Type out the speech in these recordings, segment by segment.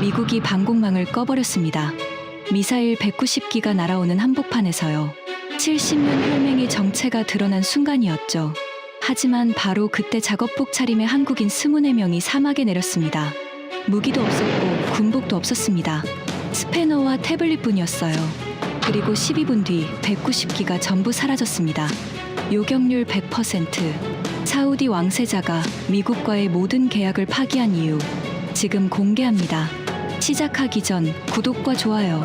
미국이 방공망을 꺼버렸습니다. 미사일 190기가 날아오는 한복판에서요. 70년 혈맹의 정체가 드러난 순간이었죠. 하지만 바로 그때 작업복 차림의 한국인 24명이 사막에 내렸습니다. 무기도 없었고 군복도 없었습니다. 스패너와 태블릿뿐이었어요. 그리고 12분 뒤 190기가 전부 사라졌습니다. 요격률 100%. 사우디 왕세자가 미국과의 모든 계약을 파기한 이유. 지금 공개합니다. 시작하기 전 구독과 좋아요,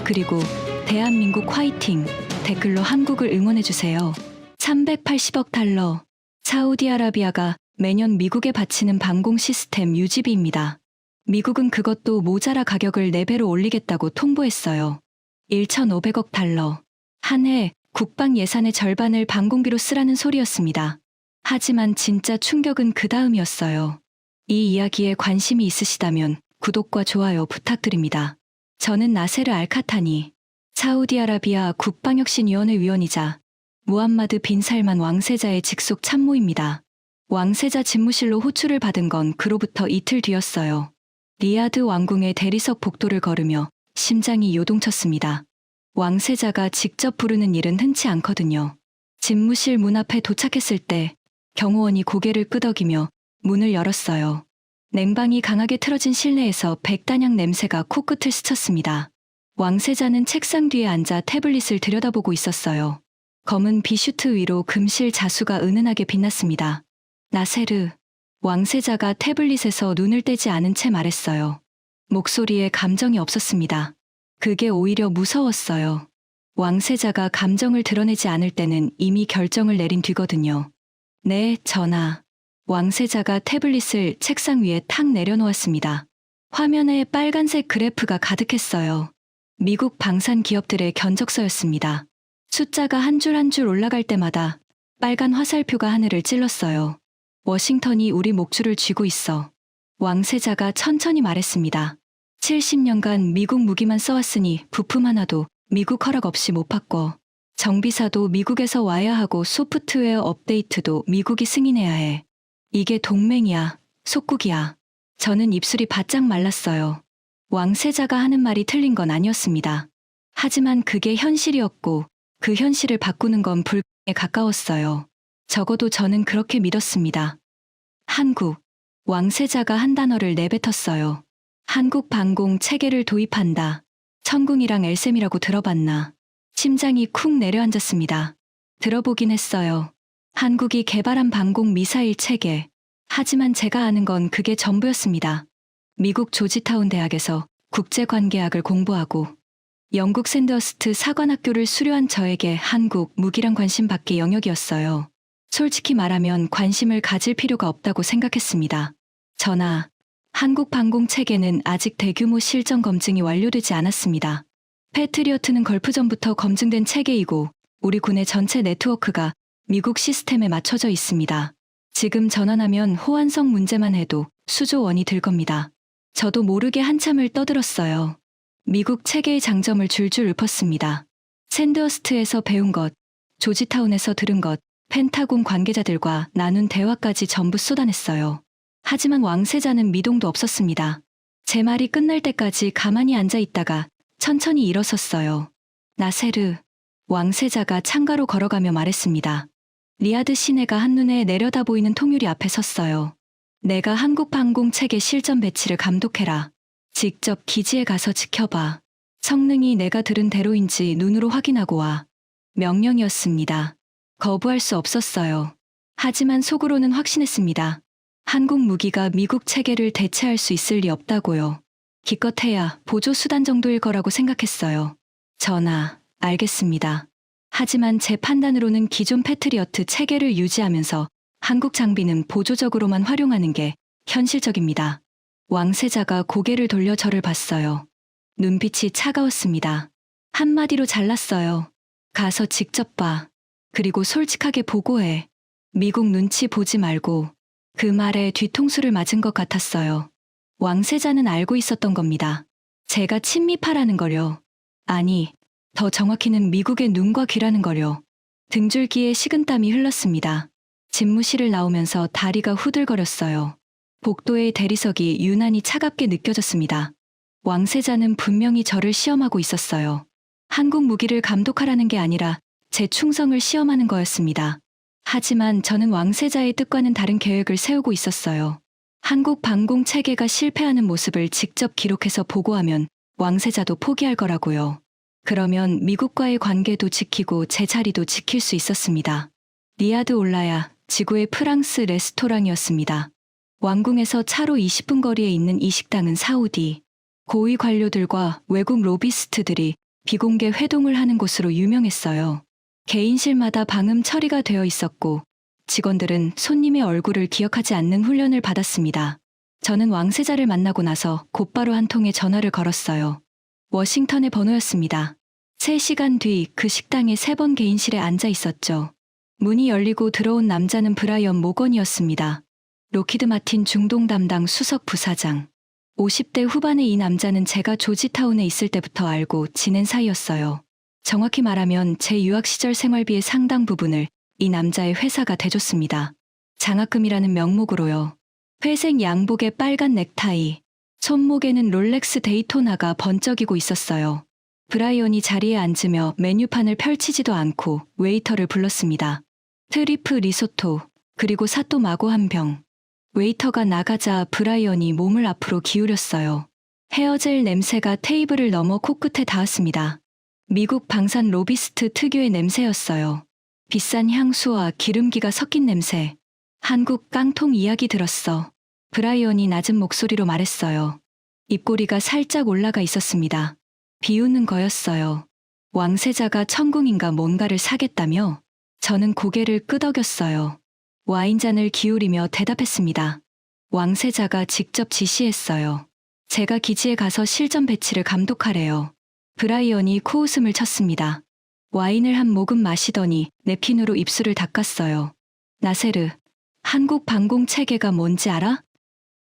그리고 대한민국 화이팅 댓글로 한국을 응원해주세요. 380억 달러. 사우디아라비아가 매년 미국에 바치는 방공 시스템 유지비입니다. 미국은 그것도 모자라 가격을 4배로 올리겠다고 통보했어요. 1,500억 달러. 한 해 국방 예산의 절반을 방공비로 쓰라는 소리였습니다. 하지만 진짜 충격은 그 다음이었어요. 이 이야기에 관심이 있으시다면 구독과 좋아요 부탁드립니다. 저는 나세르 알카타니, 사우디아라비아 국방혁신위원회 위원이자 무함마드 빈 살만 왕세자의 직속 참모입니다. 왕세자 집무실로 호출을 받은 건 그로부터 이틀 뒤였어요. 리야드 왕궁의 대리석 복도를 걸으며 심장이 요동쳤습니다. 왕세자가 직접 부르는 일은 흔치 않거든요. 집무실 문 앞에 도착했을 때 경호원이 고개를 끄덕이며 문을 열었어요. 냉방이 강하게 틀어진 실내에서 백단향 냄새가 코끝을 스쳤습니다. 왕세자는 책상 뒤에 앉아 태블릿을 들여다보고 있었어요. 검은 비슈트 위로 금실 자수가 은은하게 빛났습니다. 나세르. 왕세자가 태블릿에서 눈을 떼지 않은 채 말했어요. 목소리에 감정이 없었습니다. 그게 오히려 무서웠어요. 왕세자가 감정을 드러내지 않을 때는 이미 결정을 내린 뒤거든요. 네, 전하. 왕세자가 태블릿을 책상 위에 탁 내려놓았습니다. 화면에 빨간색 그래프가 가득했어요. 미국 방산 기업들의 견적서였습니다. 숫자가 한 줄 한 줄 올라갈 때마다 빨간 화살표가 하늘을 찔렀어요. 워싱턴이 우리 목줄을 쥐고 있어. 왕세자가 천천히 말했습니다. 70년간 미국 무기만 써왔으니 부품 하나도 미국 허락 없이 못 바꿔. 정비사도 미국에서 와야 하고 소프트웨어 업데이트도 미국이 승인해야 해. 이게 동맹이야. 속국이야. 저는 입술이 바짝 말랐어요. 왕세자가 하는 말이 틀린 건 아니었습니다. 하지만 그게 현실이었고 그 현실을 바꾸는 건 불가능에 가까웠어요. 적어도 저는 그렇게 믿었습니다. 한국. 왕세자가 한 단어를 내뱉었어요. 한국 방공 체계를 도입한다. 천궁이랑 엘셈이라고 들어봤나. 심장이 쿵 내려앉았습니다. 들어보긴 했어요. 한국이 개발한 방공 미사일 체계. 하지만 제가 아는 건 그게 전부였습니다. 미국 조지타운 대학에서 국제관계학을 공부하고 영국 샌더스트 사관학교를 수료한 저에게 한국 무기란 관심 밖의 영역이었어요. 솔직히 말하면 관심을 가질 필요가 없다고 생각했습니다. 전하, 한국 방공 체계는 아직 대규모 실전 검증이 완료되지 않았습니다. 패트리어트는 걸프전부터 검증된 체계이고 우리 군의 전체 네트워크가 미국 시스템에 맞춰져 있습니다. 지금 전환하면 호환성 문제만 해도 수조 원이 들 겁니다. 저도 모르게 한참을 떠들었어요. 미국 체계의 장점을 줄줄 읊었습니다. 샌더스트에서 배운 것, 조지타운에서 들은 것, 펜타곤 관계자들과 나눈 대화까지 전부 쏟아냈어요. 하지만 왕세자는 미동도 없었습니다. 제 말이 끝날 때까지 가만히 앉아 있다가 천천히 일어섰어요. 나세르. 왕세자가 창가로 걸어가며 말했습니다. 리야드 시내가 한눈에 내려다 보이는 통유리 앞에 섰어요. 내가 한국 방공 체계 실전 배치를 감독해라. 직접 기지에 가서 지켜봐. 성능이 내가 들은 대로인지 눈으로 확인하고 와. 명령이었습니다. 거부할 수 없었어요. 하지만 속으로는 확신했습니다. 한국 무기가 미국 체계를 대체할 수 있을 리 없다고요. 기껏해야 보조 수단 정도일 거라고 생각했어요. 전하, 알겠습니다. 하지만 제 판단으로는 기존 패트리어트 체계를 유지하면서 한국 장비는 보조적으로만 활용하는 게 현실적입니다. 왕세자가 고개를 돌려 저를 봤어요. 눈빛이 차가웠습니다. 한마디로 잘랐어요. 가서 직접 봐. 그리고 솔직하게 보고해. 미국 눈치 보지 말고. 그 말에 뒤통수를 맞은 것 같았어요. 왕세자는 알고 있었던 겁니다. 제가 친미파라는 걸요. 아니, 더 정확히는 미국의 눈과 귀라는 걸요. 등줄기에 식은땀이 흘렀습니다. 집무실을 나오면서 다리가 후들거렸어요. 복도의 대리석이 유난히 차갑게 느껴졌습니다. 왕세자는 분명히 저를 시험하고 있었어요. 한국 무기를 감독하라는 게 아니라 제 충성을 시험하는 거였습니다. 하지만 저는 왕세자의 뜻과는 다른 계획을 세우고 있었어요. 한국 방공 체계가 실패하는 모습을 직접 기록해서 보고하면 왕세자도 포기할 거라고요. 그러면 미국과의 관계도 지키고 제 자리도 지킬 수 있었습니다. 리아드 올라야 지구의 프랑스 레스토랑이었습니다. 왕궁에서 차로 20분 거리에 있는 이 식당은 사우디 고위 관료들과 외국 로비스트들이 비공개 회동을 하는 곳으로 유명했어요. 개인실마다 방음 처리가 되어 있었고 직원들은 손님의 얼굴을 기억하지 않는 훈련을 받았습니다. 저는 왕세자를 만나고 나서 곧바로 한 통의 전화를 걸었어요. 워싱턴의 번호였습니다. 3시간 뒤 그 식당의 3번 개인실에 앉아 있었죠. 문이 열리고 들어온 남자는 브라이언 모건이었습니다. 로키드 마틴 중동 담당 수석 부사장. 50대 후반의 이 남자는 제가 조지타운에 있을 때부터 알고 지낸 사이였어요. 정확히 말하면 제 유학 시절 생활비의 상당 부분을 이 남자의 회사가 대줬습니다. 장학금이라는 명목으로요. 회색 양복에 빨간 넥타이, 손목에는 롤렉스 데이토나가 번쩍이고 있었어요. 브라이언이 자리에 앉으며 메뉴판을 펼치지도 않고 웨이터를 불렀습니다. 트리프 리소토, 그리고 사또 마고 한 병. 웨이터가 나가자 브라이언이 몸을 앞으로 기울였어요. 헤어젤 냄새가 테이블을 넘어 코끝에 닿았습니다. 미국 방산 로비스트 특유의 냄새였어요. 비싼 향수와 기름기가 섞인 냄새. 한국 깡통 이야기 들었어. 브라이언이 낮은 목소리로 말했어요. 입꼬리가 살짝 올라가 있었습니다. 비웃는 거였어요. 왕세자가 천궁인가 뭔가를 사겠다며? 저는 고개를 끄덕였어요. 와인잔을 기울이며 대답했습니다. 왕세자가 직접 지시했어요. 제가 기지에 가서 실전 배치를 감독하래요. 브라이언이 코웃음을 쳤습니다. 와인을 한 모금 마시더니 냅킨으로 입술을 닦았어요. 나세르, 한국 방공 체계가 뭔지 알아?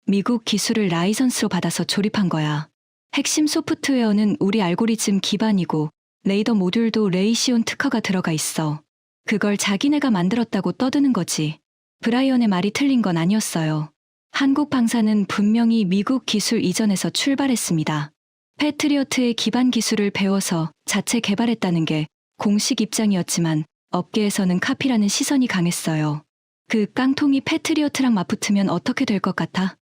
미국 기술을 라이선스로 받아서 조립한 거야. 핵심 소프트웨어는 우리 알고리즘 기반이고 레이더 모듈도 레이시온 특허가 들어가 있어. 그걸 자기네가 만들었다고 떠드는 거지. 브라이언의 말이 틀린 건 아니었어요. 한국 방사는 분명히 미국 기술 이전에서 출발했습니다. 패트리어트의 기반 기술을 배워서 자체 개발했다는 게 공식 입장이었지만 업계에서는 카피라는 시선이 강했어요. 그 깡통이 패트리어트랑 맞붙으면 어떻게 될 것 같아?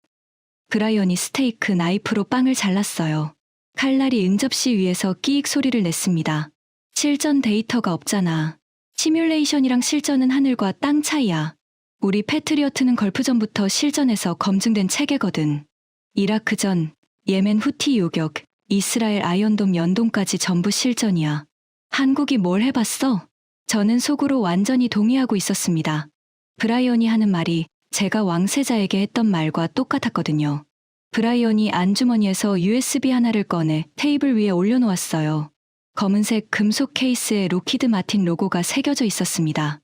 브라이언이 스테이크 나이프로 빵을 잘랐어요. 칼날이 은접시 위에서 끼익 소리를 냈습니다. 실전 데이터가 없잖아. 시뮬레이션이랑 실전은 하늘과 땅 차이야. 우리 패트리어트는 걸프전부터 실전에서 검증된 체계거든. 이라크전, 예멘 후티 요격, 이스라엘 아이언돔 연동까지 전부 실전이야. 한국이 뭘 해봤어? 저는 속으로 완전히 동의하고 있었습니다. 브라이언이 하는 말이 제가 왕세자에게 했던 말과 똑같았거든요. 브라이언이 안주머니에서 USB 하나를 꺼내 테이블 위에 올려놓았어요. 검은색 금속 케이스에 로키드 마틴 로고가 새겨져 있었습니다.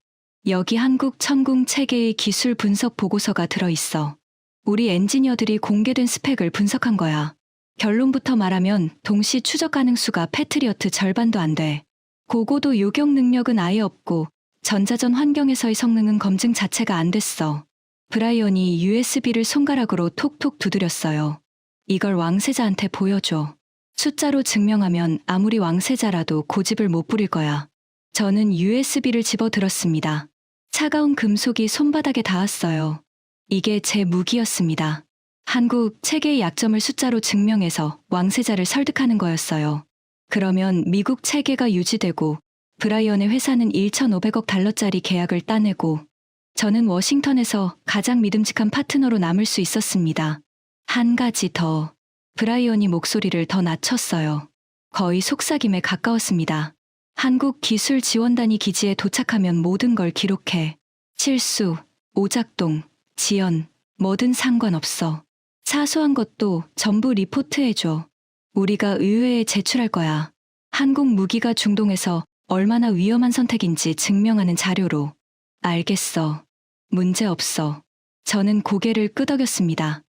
여기 한국 천궁 체계의 기술 분석 보고서가 들어있어. 우리 엔지니어들이 공개된 스펙을 분석한 거야. 결론부터 말하면 동시 추적 가능수가 패트리어트 절반도 안 돼. 고고도 요격 능력은 아예 없고 전자전 환경에서의 성능은 검증 자체가 안 됐어. 브라이언이 USB를 손가락으로 톡톡 두드렸어요. 이걸 왕세자한테 보여줘. 숫자로 증명하면 아무리 왕세자라도 고집을 못 부릴 거야. 저는 USB를 집어들었습니다. 차가운 금속이 손바닥에 닿았어요. 이게 제 무기였습니다. 한국 체계의 약점을 숫자로 증명해서 왕세자를 설득하는 거였어요. 그러면 미국 체계가 유지되고 브라이언의 회사는 1,500억 달러짜리 계약을 따내고 저는 워싱턴에서 가장 믿음직한 파트너로 남을 수 있었습니다. 한 가지 더. 브라이언이 목소리를 더 낮췄어요. 거의 속삭임에 가까웠습니다. 한국 기술지원단이 기지에 도착하면 모든 걸 기록해. 실수, 오작동, 지연, 뭐든 상관없어. 사소한 것도 전부 리포트해줘. 우리가 의회에 제출할 거야. 한국 무기가 중동에서 얼마나 위험한 선택인지 증명하는 자료로. 알겠어. 문제 없어. 저는 고개를 끄덕였습니다.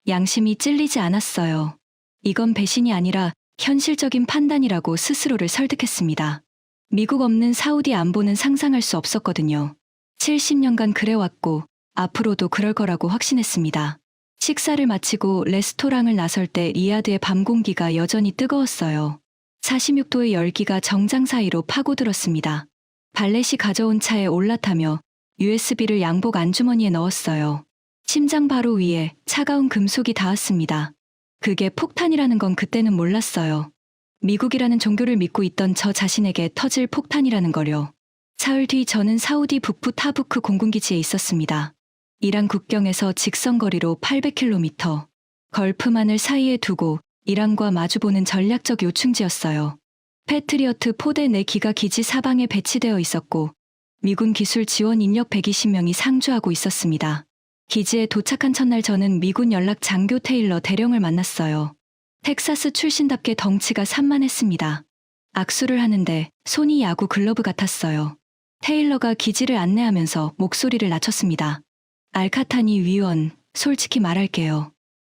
양심이 찔리지 않았어요. 이건 배신이 아니라 현실적인 판단이라고 스스로를 설득했습니다. 미국 없는 사우디 안보는 상상할 수 없었거든요. 70년간 그래왔고 앞으로도 그럴 거라고 확신했습니다. 식사를 마치고 레스토랑을 나설 때 리야드의 밤 공기가 여전히 뜨거웠어요. 46도의 열기가 정장 사이로 파고들었습니다. 발렛이 가져온 차에 올라타며 USB를 양복 안주머니에 넣었어요. 심장 바로 위에 차가운 금속이 닿았습니다. 그게 폭탄이라는 건 그때는 몰랐어요. 미국이라는 종교를 믿고 있던 저 자신에게 터질 폭탄이라는 거요. 사흘 뒤 저는 사우디 북부 타부크 공군기지에 있었습니다. 이란 국경에서 직선거리로 800km, 걸프만을 사이에 두고 이란과 마주보는 전략적 요충지였어요. 패트리어트 포대 4기가 기지 사방에 배치되어 있었고 미군 기술 지원 인력 120명이 상주하고 있었습니다. 기지에 도착한 첫날 저는 미군 연락 장교 테일러 대령을 만났어요. 텍사스 출신답게 덩치가 산만했습니다. 악수를 하는데 손이 야구 글러브 같았어요. 테일러가 기지를 안내하면서 목소리를 낮췄습니다. 알카타니 위원, 솔직히 말할게요.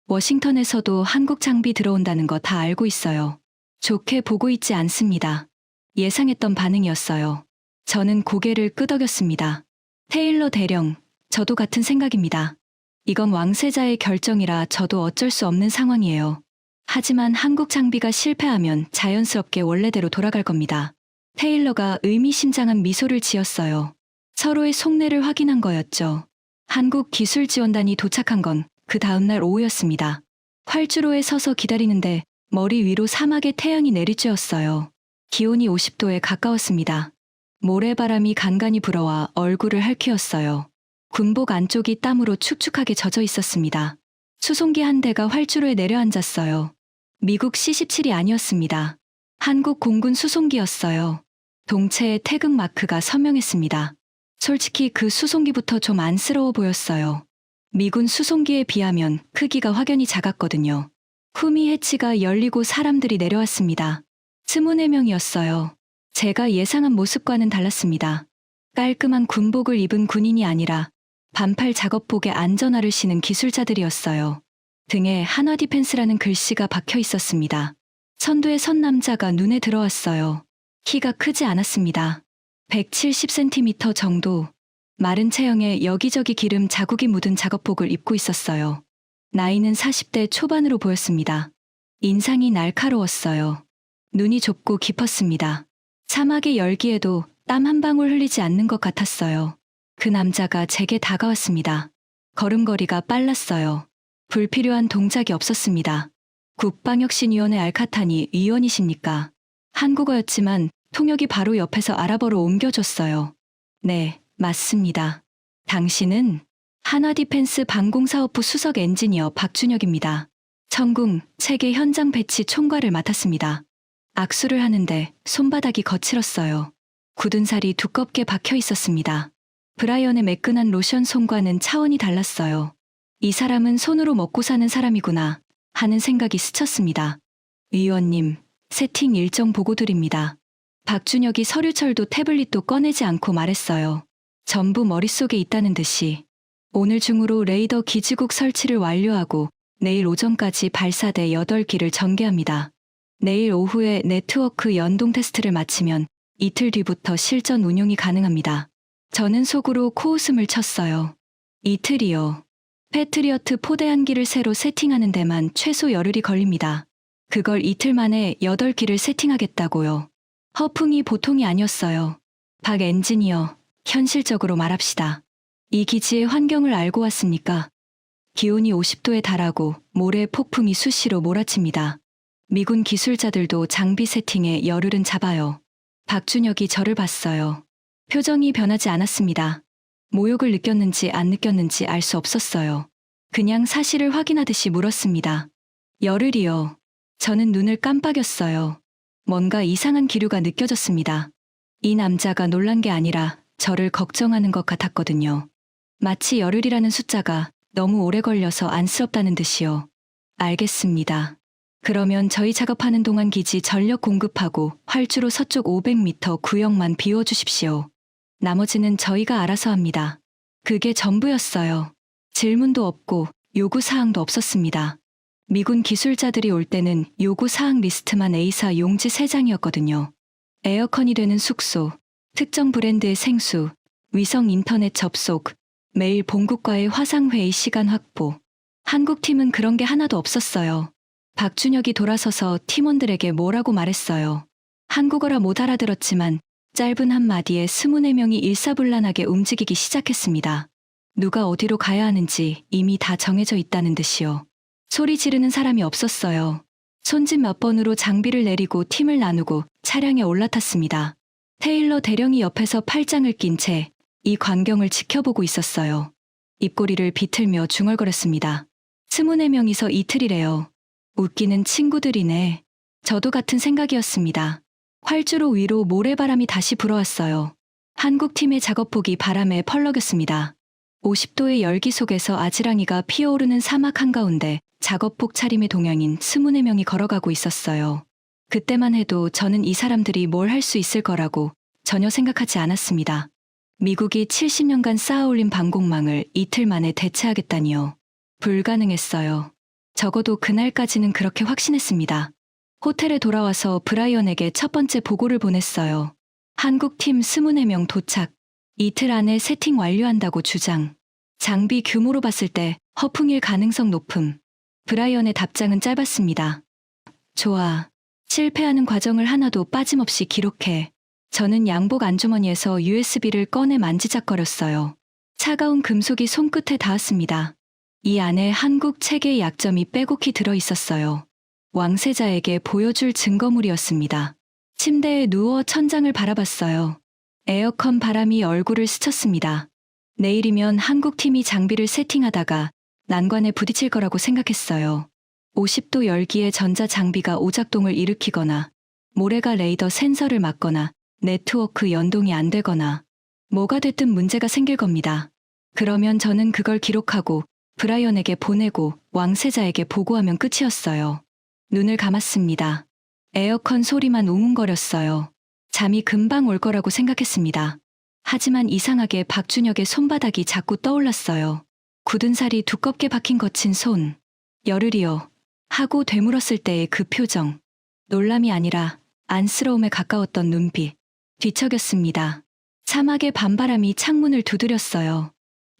워싱턴에서도 한국 장비 들어온다는 거 다 알고 있어요. 좋게 보고 있지 않습니다. 예상했던 반응이었어요. 저는 고개를 끄덕였습니다. 테일러 대령, 저도 같은 생각입니다. 이건 왕세자의 결정이라 저도 어쩔 수 없는 상황이에요. 하지만 한국 장비가 실패하면 자연스럽게 원래대로 돌아갈 겁니다. 테일러가 의미심장한 미소를 지었어요. 서로의 속내를 확인한 거였죠. 한국 기술지원단이 도착한 건 그 다음날 오후였습니다. 활주로에 서서 기다리는데 머리 위로 사막의 태양이 내리쬐었어요. 기온이 50도에 가까웠습니다. 모래바람이 간간히 불어와 얼굴을 핥히었어요. 군복 안쪽이 땀으로 축축하게 젖어 있었습니다. 수송기 한 대가 활주로에 내려앉았어요. 미국 C-17이 아니었습니다. 한국 공군 수송기였어요. 동체에 태극 마크가 선명했습니다. 솔직히 그 수송기부터 좀 안쓰러워 보였어요. 미군 수송기에 비하면 크기가 확연히 작았거든요. 후미 해치가 열리고 사람들이 내려왔습니다. 24명이었어요. 제가 예상한 모습과는 달랐습니다. 깔끔한 군복을 입은 군인이 아니라 반팔 작업복에 안전화를 신은 기술자들이었어요. 등에 한화 디펜스라는 글씨가 박혀 있었습니다. 선두에 선 남자가 눈에 들어왔어요. 키가 크지 않았습니다. 170cm 정도. 마른 체형에 여기저기 기름 자국이 묻은 작업복을 입고 있었어요. 나이는 40대 초반으로 보였습니다. 인상이 날카로웠어요. 눈이 좁고 깊었습니다. 사막의 열기에도 땀 한 방울 흘리지 않는 것 같았어요. 그 남자가 제게 다가왔습니다. 걸음걸이가 빨랐어요. 불필요한 동작이 없었습니다. 국방혁신위원회 알카타니 위원이십니까? 한국어였지만 통역이 바로 옆에서 아랍어로 옮겨줬어요. 네, 맞습니다. 당신은 한화디펜스 방공사업부 수석 엔지니어 박준혁입니다. 천궁, 체계 현장 배치 총괄을 맡았습니다. 악수를 하는데 손바닥이 거칠었어요. 굳은 살이 두껍게 박혀 있었습니다. 브라이언의 매끈한 로션 손과는 차원이 달랐어요. 이 사람은 손으로 먹고 사는 사람이구나 하는 생각이 스쳤습니다. 위원님, 세팅 일정 보고 드립니다. 박준혁이 서류철도 태블릿도 꺼내지 않고 말했어요. 전부 머릿속에 있다는 듯이. 오늘 중으로 레이더 기지국 설치를 완료하고 내일 오전까지 발사대 8기를 전개합니다. 내일 오후에 네트워크 연동 테스트를 마치면 이틀 뒤부터 실전 운용이 가능합니다. 저는 속으로 코웃음을 쳤어요. 이틀이요. 패트리어트 포대 한 기를 새로 세팅하는 데만 최소 열흘이 걸립니다. 그걸 이틀 만에 8기를 세팅하겠다고요. 허풍이 보통이 아니었어요. 박 엔지니어, 현실적으로 말합시다. 이 기지의 환경을 알고 왔습니까? 기온이 50도에 달하고 모래 폭풍이 수시로 몰아칩니다. 미군 기술자들도 장비 세팅에 열흘은 잡아요. 박준혁이 저를 봤어요. 표정이 변하지 않았습니다. 모욕을 느꼈는지 안 느꼈는지 알 수 없었어요. 그냥 사실을 확인하듯이 물었습니다. 열흘이요. 저는 눈을 깜빡였어요. 뭔가 이상한 기류가 느껴졌습니다. 이 남자가 놀란 게 아니라 저를 걱정하는 것 같았거든요. 마치 열흘이라는 숫자가 너무 오래 걸려서 안쓰럽다는 듯이요. 알겠습니다. 그러면 저희 작업하는 동안 기지 전력 공급하고 활주로 서쪽 500m 구역만 비워주십시오. 나머지는 저희가 알아서 합니다. 그게 전부였어요. 질문도 없고 요구사항도 없었습니다. 미군 기술자들이 올 때는 요구사항 리스트만 A사 용지 3장이었거든요. 에어컨이 되는 숙소, 특정 브랜드의 생수, 위성 인터넷 접속, 매일 본국과의 화상회의 시간 확보. 한국팀은 그런 게 하나도 없었어요. 박준혁이 돌아서서 팀원들에게 뭐라고 말했어요. 한국어라 못 알아들었지만 짧은 한마디에 24명이 일사불란하게 움직이기 시작했습니다. 누가 어디로 가야 하는지 이미 다 정해져 있다는 듯이요. 소리 지르는 사람이 없었어요. 손짓 몇 번으로 장비를 내리고 팀을 나누고 차량에 올라탔습니다. 테일러 대령이 옆에서 팔짱을 낀 채 이 광경을 지켜보고 있었어요. 입꼬리를 비틀며 중얼거렸습니다. 24명이서 이틀이래요. 웃기는 친구들이네. 저도 같은 생각이었습니다. 활주로 위로 모래바람이 다시 불어왔어요. 한국팀의 작업복이 바람에 펄럭였습니다. 50도의 열기 속에서 아지랑이가 피어오르는 사막 한가운데 작업복 차림의 동양인 24명이 걸어가고 있었어요. 그때만 해도 저는 이 사람들이 뭘 할 수 있을 거라고 전혀 생각하지 않았습니다. 미국이 70년간 쌓아올린 방공망을 이틀 만에 대체하겠다니요. 불가능했어요. 적어도 그날까지는 그렇게 확신했습니다. 호텔에 돌아와서 브라이언에게 첫 번째 보고를 보냈어요. 한국팀 24명 도착. 이틀 안에 세팅 완료한다고 주장. 장비 규모로 봤을 때 허풍일 가능성 높음. 브라이언의 답장은 짧았습니다. 좋아. 실패하는 과정을 하나도 빠짐없이 기록해. 저는 양복 안주머니에서 USB를 꺼내 만지작거렸어요. 차가운 금속이 손끝에 닿았습니다. 이 안에 한국 체계의 약점이 빼곡히 들어있었어요. 왕세자에게 보여줄 증거물이었습니다. 침대에 누워 천장을 바라봤어요. 에어컨 바람이 얼굴을 스쳤습니다. 내일이면 한국팀이 장비를 세팅하다가 난관에 부딪힐 거라고 생각했어요. 50도 열기에 전자장비가 오작동을 일으키거나 모래가 레이더 센서를 막거나 네트워크 연동이 안 되거나 뭐가 됐든 문제가 생길 겁니다. 그러면 저는 그걸 기록하고 브라이언에게 보내고 왕세자에게 보고하면 끝이었어요. 눈을 감았습니다. 에어컨 소리만 웅웅거렸어요. 잠이 금방 올 거라고 생각했습니다. 하지만 이상하게 박준혁의 손바닥이 자꾸 떠올랐어요. 굳은 살이 두껍게 박힌 거친 손. 열흘이요. 하고 되물었을 때의 그 표정. 놀람이 아니라 안쓰러움에 가까웠던 눈빛. 뒤척였습니다. 사막의 밤바람이 창문을 두드렸어요.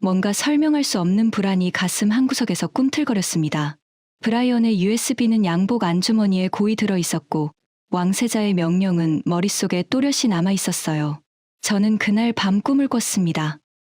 뭔가 설명할 수 없는 불안이 가슴 한구석에서 꿈틀거렸습니다. 브라이언의 USB는 양복 안주머니에 고이 들어있었고 왕세자의 명령은 머릿속에 또렷이 남아있었어요. 저는 그날 밤 꿈을 꿨습니다.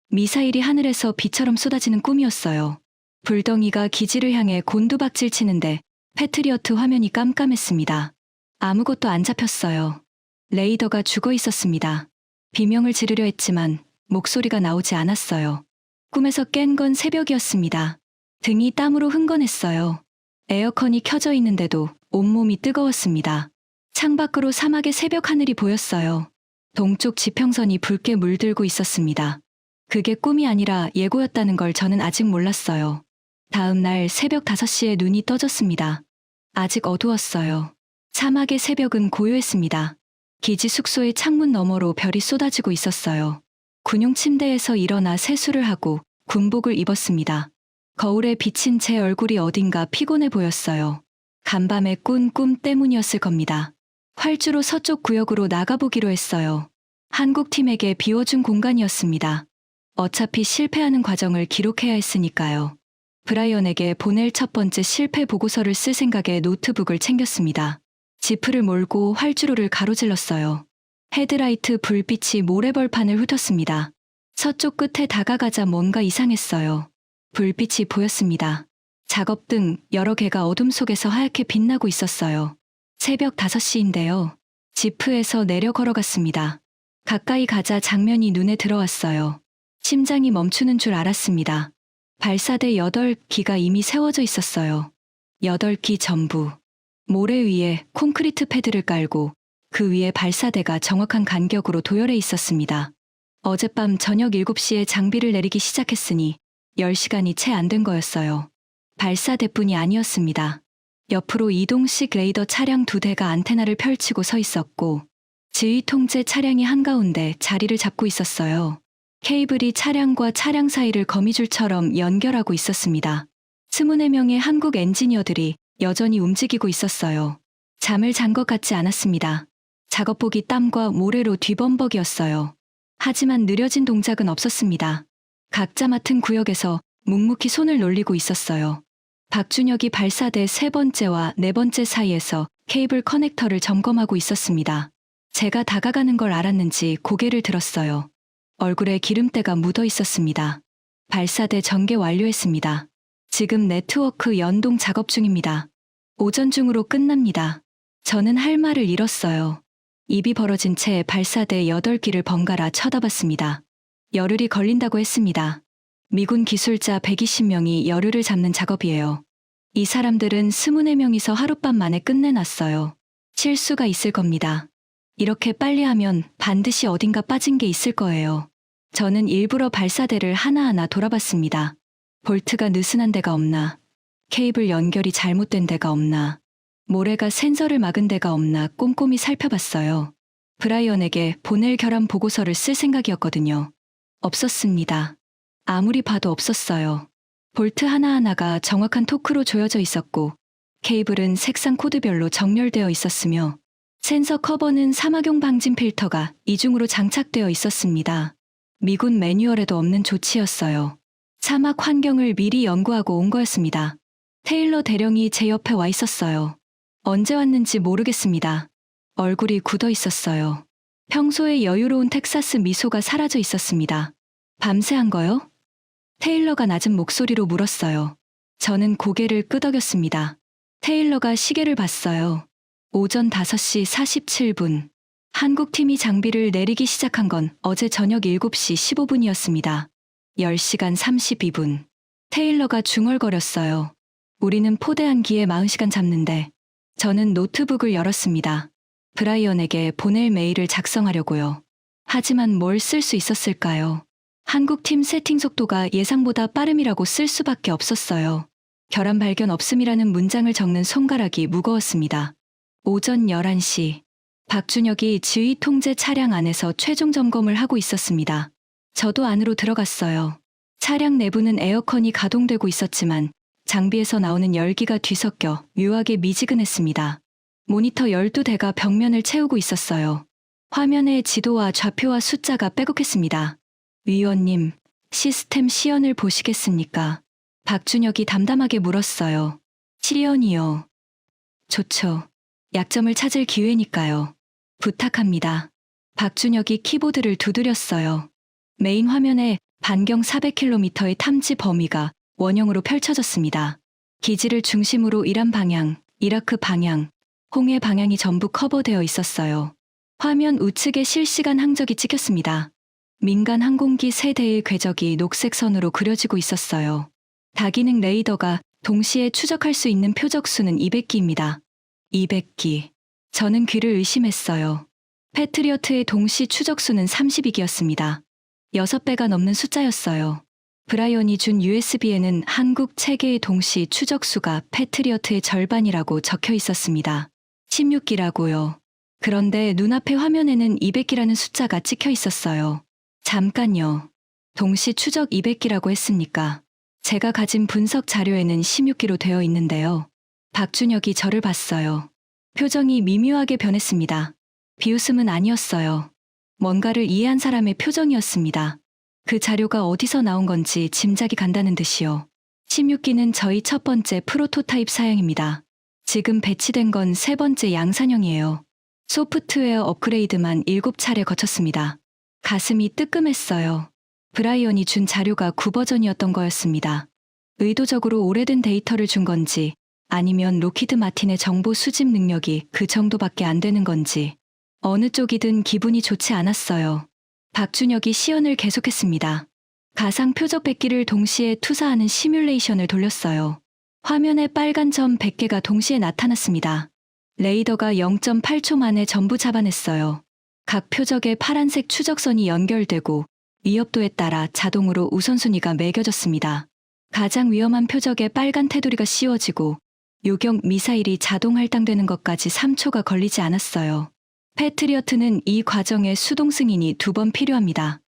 미사일이 하늘에서 비처럼 쏟아지는 꿈이었어요. 불덩이가 기지를 향해 곤두박질 치는데 패트리어트 화면이 깜깜했습니다. 아무것도 안 잡혔어요. 레이더가 죽어 있었습니다. 비명을 지르려 했지만 목소리가 나오지 않았어요. 꿈에서 깬 건 새벽이었습니다. 등이 땀으로 흥건했어요. 에어컨이 켜져 있는데도 온몸이 뜨거웠습니다. 창밖으로 사막의 새벽 하늘이 보였어요. 동쪽 지평선이 붉게 물들고 있었습니다. 그게 꿈이 아니라 예고였다는 걸 저는 아직 몰랐어요. 다음 날 새벽 5시에 눈이 떠졌습니다. 아직 어두웠어요. 사막의 새벽은 고요했습니다. 기지 숙소의 창문 너머로 별이 쏟아지고 있었어요. 군용 침대에서 일어나 세수를 하고 군복을 입었습니다. 거울에 비친 제 얼굴이 어딘가 피곤해 보였어요. 간밤에 꾼 꿈 때문이었을 겁니다. 활주로 서쪽 구역으로 나가보기로 했어요. 한국팀에게 비워준 공간이었습니다. 어차피 실패하는 과정을 기록해야 했으니까요. 브라이언에게 보낼 첫 번째 실패 보고서를 쓸 생각에 노트북을 챙겼습니다. 지프를 몰고 활주로를 가로질렀어요. 헤드라이트 불빛이 모래벌판을 훑었습니다. 서쪽 끝에 다가가자 뭔가 이상했어요. 불빛이 보였습니다. 작업등 여러 개가 어둠 속에서 하얗게 빛나고 있었어요. 새벽 5시인데요. 지프에서 내려 걸어갔습니다. 가까이 가자 장면이 눈에 들어왔어요. 심장이 멈추는 줄 알았습니다. 발사대 8기가 이미 세워져 있었어요. 8기 전부. 모래 위에 콘크리트 패드를 깔고 그 위에 발사대가 정확한 간격으로 도열해 있었습니다. 어젯밤 저녁 7시에 장비를 내리기 시작했으니 10시간이 채 안 된 거였어요. 발사대뿐이 아니었습니다. 옆으로 이동식 레이더 차량 2대가 안테나를 펼치고 서 있었고 지휘 통제 차량이 한가운데 자리를 잡고 있었어요. 케이블이 차량과 차량 사이를 거미줄처럼 연결하고 있었습니다. 24명의 한국 엔지니어들이 여전히 움직이고 있었어요. 잠을 잔 것 같지 않았습니다. 작업복이 땀과 모래로 뒤범벅이었어요. 하지만 느려진 동작은 없었습니다. 각자 맡은 구역에서 묵묵히 손을 놀리고 있었어요. 박준혁이 발사대 세 번째와 네 번째 사이에서 케이블 커넥터를 점검하고 있었습니다. 제가 다가가는 걸 알았는지 고개를 들었어요. 얼굴에 기름때가 묻어 있었습니다. 발사대 전개 완료했습니다. 지금 네트워크 연동 작업 중입니다. 오전 중으로 끝납니다. 저는 할 말을 잃었어요. 입이 벌어진 채 발사대 8기를 번갈아 쳐다봤습니다. 열흘이 걸린다고 했습니다. 미군 기술자 120명이 열흘을 잡는 작업이에요. 이 사람들은 24명이서 하룻밤 만에 끝내놨어요. 실수가 있을 겁니다. 이렇게 빨리 하면 반드시 어딘가 빠진 게 있을 거예요. 저는 일부러 발사대를 하나하나 돌아봤습니다. 볼트가 느슨한 데가 없나? 케이블 연결이 잘못된 데가 없나? 모래가 센서를 막은 데가 없나 꼼꼼히 살펴봤어요. 브라이언에게 보낼 결함 보고서를 쓸 생각이었거든요. 없었습니다. 아무리 봐도 없었어요. 볼트 하나하나가 정확한 토크로 조여져 있었고 케이블은 색상 코드별로 정렬되어 있었으며 센서 커버는 사막용 방진 필터가 이중으로 장착되어 있었습니다. 미군 매뉴얼에도 없는 조치였어요. 사막 환경을 미리 연구하고 온 거였습니다. 테일러 대령이 제 옆에 와 있었어요. 언제 왔는지 모르겠습니다. 얼굴이 굳어 있었어요. 평소의 여유로운 텍사스 미소가 사라져 있었습니다. 밤새 한 거요? 테일러가 낮은 목소리로 물었어요. 저는 고개를 끄덕였습니다. 테일러가 시계를 봤어요. 오전 5시 47분. 한국팀이 장비를 내리기 시작한 건 어제 저녁 7시 15분이었습니다. 10시간 32분. 테일러가 중얼거렸어요. 우리는 포대한 기에 40시간 잡는데. 저는 노트북을 열었습니다. 브라이언에게 보낼 메일을 작성하려고요. 하지만 뭘 쓸 수 있었을까요? 한국팀 세팅 속도가 예상보다 빠름이라고 쓸 수밖에 없었어요. 결함 발견 없음이라는 문장을 적는 손가락이 무거웠습니다. 오전 11시. 박준혁이 지휘 통제 차량 안에서 최종 점검을 하고 있었습니다. 저도 안으로 들어갔어요. 차량 내부는 에어컨이 가동되고 있었지만 장비에서 나오는 열기가 뒤섞여 묘하게 미지근했습니다. 모니터 12대가 벽면을 채우고 있었어요. 화면에 지도와 좌표와 숫자가 빼곡했습니다. 위원님, 시스템 시연을 보시겠습니까? 박준혁이 담담하게 물었어요. 시연이요. 좋죠. 약점을 찾을 기회니까요. 부탁합니다. 박준혁이 키보드를 두드렸어요. 메인 화면에 반경 400km의 탐지 범위가 원형으로 펼쳐졌습니다. 기지를 중심으로 이란 방향, 이라크 방향, 홍해 방향이 전부 커버되어 있었어요. 화면 우측에 실시간 항적이 찍혔습니다. 민간 항공기 3대의 궤적이 녹색 선으로 그려지고 있었어요. 다기능 레이더가 동시에 추적할 수 있는 표적 수는 200기입니다. 200기. 저는 귀를 의심했어요. 패트리어트의 동시 추적 수는 32기였습니다. 6배가 넘는 숫자였어요. 브라이언이 준 USB에는 한국 체계의 동시 추적 수가 패트리어트의 절반이라고 적혀 있었습니다. 16기라고요. 그런데 눈앞의 화면에는 200기라는 숫자가 찍혀 있었어요. 잠깐요. 동시 추적 200기라고 했습니까? 제가 가진 분석 자료에는 16기로 되어 있는데요. 박준혁이 저를 봤어요. 표정이 미묘하게 변했습니다. 비웃음은 아니었어요. 뭔가를 이해한 사람의 표정이었습니다. 그 자료가 어디서 나온 건지 짐작이 간다는 듯이요. 16기는 저희 첫 번째 프로토타입 사양입니다. 지금 배치된 건 세 번째 양산형이에요. 소프트웨어 업그레이드만 7차례 거쳤습니다. 가슴이 뜨끔했어요. 브라이언이 준 자료가 9버전이었던 거였습니다. 의도적으로 오래된 데이터를 준 건지 아니면 로키드 마틴의 정보 수집 능력이 그 정도밖에 안 되는 건지 어느 쪽이든 기분이 좋지 않았어요. 박준혁이 시연을 계속했습니다. 가상 표적 100기를 동시에 투사하는 시뮬레이션을 돌렸어요. 화면에 빨간 점 100개가 동시에 나타났습니다. 레이더가 0.8초 만에 전부 잡아냈어요. 각 표적에 파란색 추적선이 연결되고 위협도에 따라 자동으로 우선순위가 매겨졌습니다. 가장 위험한 표적에 빨간 테두리가 씌워지고 요격 미사일이 자동 할당되는 것까지 3초가 걸리지 않았어요. 패트리어트는 이 과정에 수동 승인이 2번 필요합니다.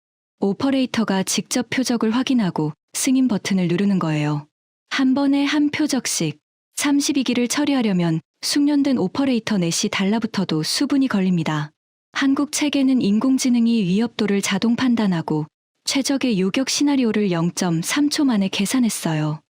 오퍼레이터가 직접 표적을 확인하고 승인 버튼을 누르는 거예요. 한 번에 한 표적씩 32기를 처리하려면 숙련된 오퍼레이터 넷이 달라붙어도 수분이 걸립니다. 한국 체계는 인공지능이 위협도를 자동 판단하고 최적의 요격 시나리오를 0.3초 만에 계산했어요.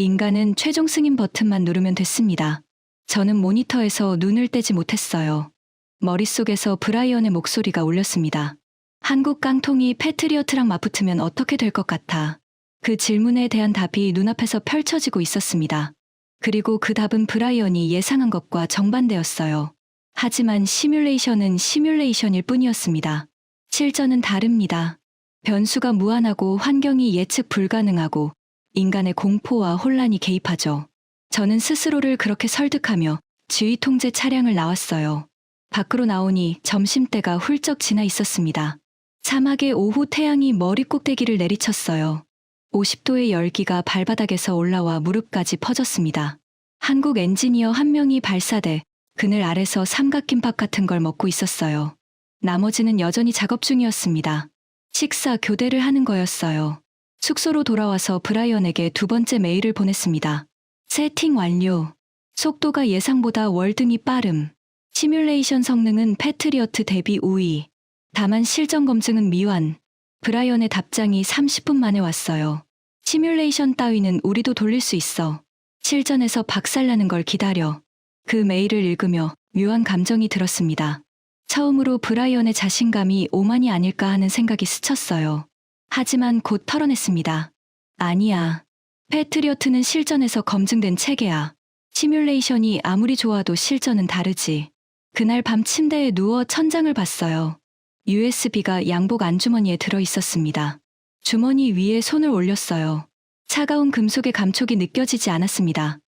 인간은 최종 승인 버튼만 누르면 됐습니다. 저는 모니터에서 눈을 떼지 못했어요. 머릿속에서 브라이언의 목소리가 울렸습니다. 한국 깡통이 패트리어트랑 맞붙으면 어떻게 될 것 같아? 그 질문에 대한 답이 눈앞에서 펼쳐지고 있었습니다. 그리고 그 답은 브라이언이 예상한 것과 정반대였어요. 하지만 시뮬레이션은 시뮬레이션일 뿐이었습니다. 실전은 다릅니다. 변수가 무한하고 환경이 예측 불가능하고 인간의 공포와 혼란이 개입하죠. 저는 스스로를 그렇게 설득하며 지휘 통제 차량을 나왔어요. 밖으로 나오니 점심때가 훌쩍 지나 있었습니다. 사막의 오후 태양이 머리 꼭대기를 내리쳤어요. 50도의 열기가 발바닥에서 올라와 무릎까지 퍼졌습니다. 한국 엔지니어 한 명이 발사돼 그늘 아래서 삼각김밥 같은 걸 먹고 있었어요. 나머지는 여전히 작업 중이었습니다. 식사 교대를 하는 거였어요. 숙소로 돌아와서 브라이언에게 두 번째 메일을 보냈습니다. 세팅 완료. 속도가 예상보다 월등히 빠름. 시뮬레이션 성능은 패트리어트 대비 우위. 다만 실전 검증은 미완. 브라이언의 답장이 30분 만에 왔어요. 시뮬레이션 따위는 우리도 돌릴 수 있어. 실전에서 박살나는 걸 기다려. 그 메일을 읽으며 묘한 감정이 들었습니다. 처음으로 브라이언의 자신감이 오만이 아닐까 하는 생각이 스쳤어요. 하지만 곧 털어냈습니다. 아니야. 패트리어트는 실전에서 검증된 체계야. 시뮬레이션이 아무리 좋아도 실전은 다르지. 그날 밤 침대에 누워 천장을 봤어요. USB가 양복 안주머니에 들어 있었습니다. 주머니 위에 손을 올렸어요. 차가운 금속의 감촉이 느껴지지 않았습니다.